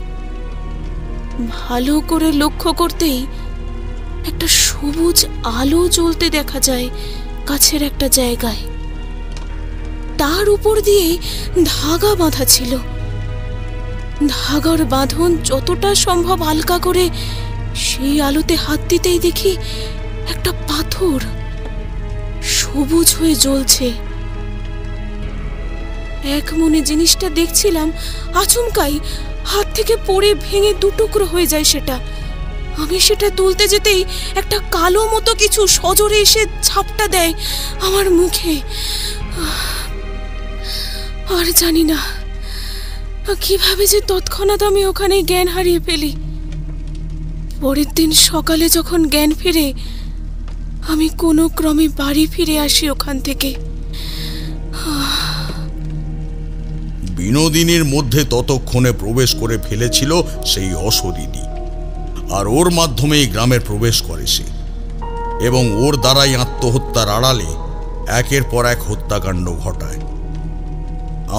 ভালো করে লক্ষ্য করতেই একটা সবুজ আলো জ্বলতে দেখা যায় গাছের একটা জায়গায়। তার উপর দিয়ে ধাগা বাঁধা ছিল। ধাগার বাঁধন যতটা সম্ভব হালকা করে সেই আলোতে হাত দিতেই দেখি একটা পাথর সবুজ হয়ে জ্বলছে। এক মনে জিনিসটা দেখছিলাম, আচমকাই হাত থেকে পড়ে ভেঙে দুটুকরো হয়ে যায় সেটা। আমি সেটা তুলতে যেতেই একটা কালো মতো কিছু সজোরে এসে ঝাপটা দেয় আমার মুখে। আর জানি না কিভাবে যে তৎক্ষণাৎ আমি ওখানে জ্ঞান হারিয়ে ফেলি। পরের দিন সকালে যখন জ্ঞান ফিরে আমি কোনো ক্রমে বাড়ি ফিরে আসি ওখান থেকে। বিনোদিনীর মধ্যে ততক্ষণে প্রবেশ করে ফেলেছিল সেই অশরীরী, আর ওর মাধ্যমেই গ্রামের প্রবেশ করে সে, এবং ওর দ্বারাই আত্মহত্যার আড়ালে একের পর এক হত্যাকাণ্ড ঘটায়।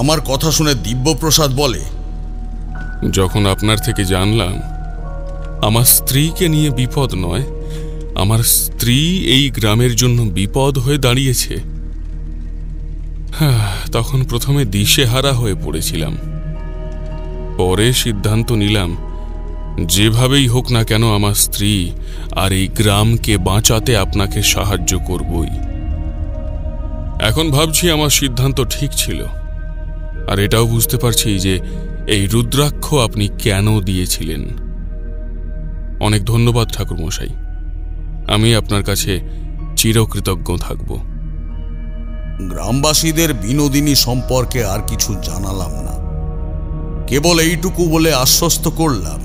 আমার কথা শুনে দিব্যপ্রসাদ বলে, যখন আপনার থেকে জানলাম আমার স্ত্রীকে নিয়ে বিপদ নয়, আমার স্ত্রী এই গ্রামের জন্য বিপদ হয়ে দাঁড়িয়েছে, তখন প্রথমে দিশেহারা হয়ে পড়েছিলাম। পরে সিদ্ধান্ত নিলাম যেভাবেই হোক না কেন আমার স্ত্রী আর এই গ্রামকে বাঁচাতে আপনাকে সাহায্য করবই। এখন ভাবছি আমার সিদ্ধান্ত ঠিক ছিল, আর এটাও বুঝতে পারছি যে এই রুদ্রাক্ষ আপনি কেন দিয়েছিলেন। অনেক ধন্যবাদ ঠাকুরমশাই, আমি আপনার কাছে চিরকৃতজ্ঞ থাকব। গ্রামবাসীদের বিনোদিনী সম্পর্কে আর কিছু জানালাম না, কেবল এইটুকু বলে আশ্বস্ত করলাম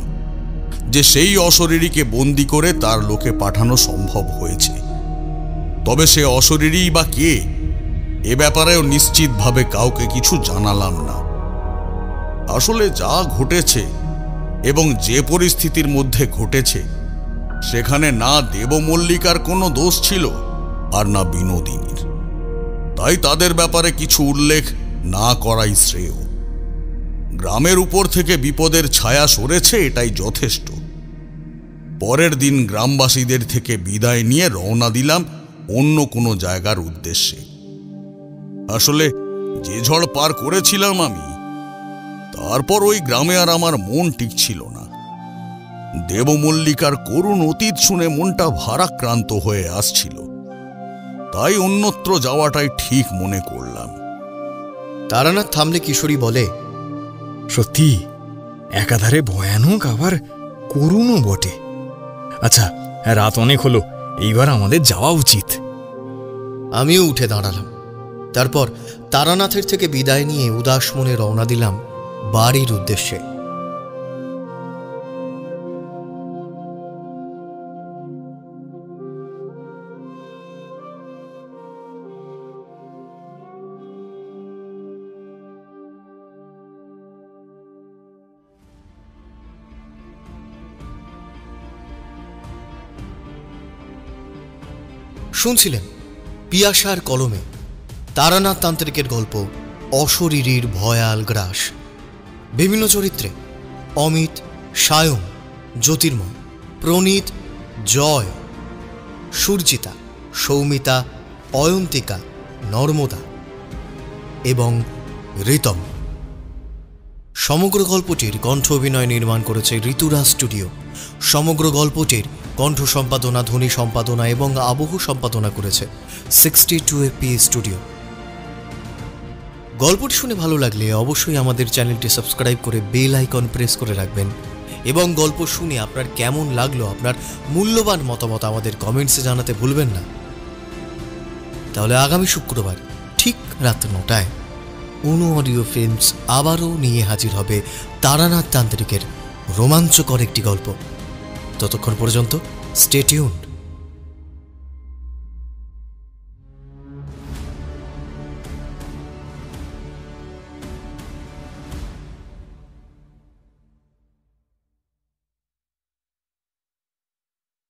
যে সেই অশরীরীকে বন্দি করে তার লোকে পাঠানো সম্ভব হয়েছে। তবে সে অশরীরী বা কে, এ ব্যাপারেও নিশ্চিতভাবে কাউকে কিছু জানালাম না। আসলে যা ঘটেছে এবং যে পরিস্থিতির মধ্যে ঘটেছে, সেখানে না দেবমল্লিকার কোনো দোষ ছিল আর না বিনোদিনীর। তাই তাদের ব্যাপারে কিছু উল্লেখ না করাই শ্রেয়। গ্রামের উপর থেকে বিপদের ছায়া সরেছে, এটাই যথেষ্ট। পরের দিন গ্রামবাসীদের থেকে বিদায় নিয়ে রওনা দিলাম অন্য কোনো জায়গার উদ্দেশ্যে। আসলে যে ঝড় পার করেছিলাম আমি, তারপর ওই গ্রামে আর আমার মন টিকছিল না। দেবমল্লিকার করুণ অতীত শুনে মনটা ভারাক্রান্ত হয়ে আসছিল, তাই অন্যত্র যাওয়াটাই ঠিক মনে করলাম। তারানাথ থামলে কিশোরী বলে, সত্যি একাধারে ভয়ানক আবার করুণও বটে। আচ্ছা, রাত অনেক হলো, এইবার আমাদের যাওয়া উচিত। আমিও উঠে দাঁড়ালাম। তারপর তারানাথের থেকে বিদায় নিয়ে উদাস মনে রওনা দিলাম বাড়ির উদ্দেশ্যে। শুনছিলেন পিয়াসার কলমে তারানাথ তান্ত্রিকের গল্প অশরীরীর ভয়াল গ্রাস। বিভিন্ন চরিত্রে অমিত, সায়ং, জ্যোতির্ময়, প্রণীত, জয়, সুরজিতা, সৌমিতা, অয়ন্তিকা, নর্মদা এবং ঋতম। সমগ্র গল্পটির কণ্ঠ অভিনয় নির্মাণ করেছে ঋতুরাজ স্টুডিও। সমগ্র গল্পটির কণ্ঠ সম্পাদনা, ধ্বনি সম্পাদনা এবং আবহ সম্পাদনা করেছে 62AP স্টুডিও। গল্পটি শুনে ভালো লাগলে অবশ্যই আমাদের চ্যানেলটি সাবস্ক্রাইব করে বেল আইকন প্রেস করে রাখবেন এবং গল্প শুনে আপনার কেমন লাগলো আপনার মূল্যবান মতামত আমাদের কমেন্টসে জানাতে ভুলবেন না। তাহলে আগামী শুক্রবার ঠিক রাত 9টায় অনু অডিও ফিল্মস আবারও নিয়ে হাজির হবে তারানাথ তান্ত্রিকের রোমাঞ্চকর একটি গল্প। ততক্ষণ পর্যন্ত স্টে টিউনড।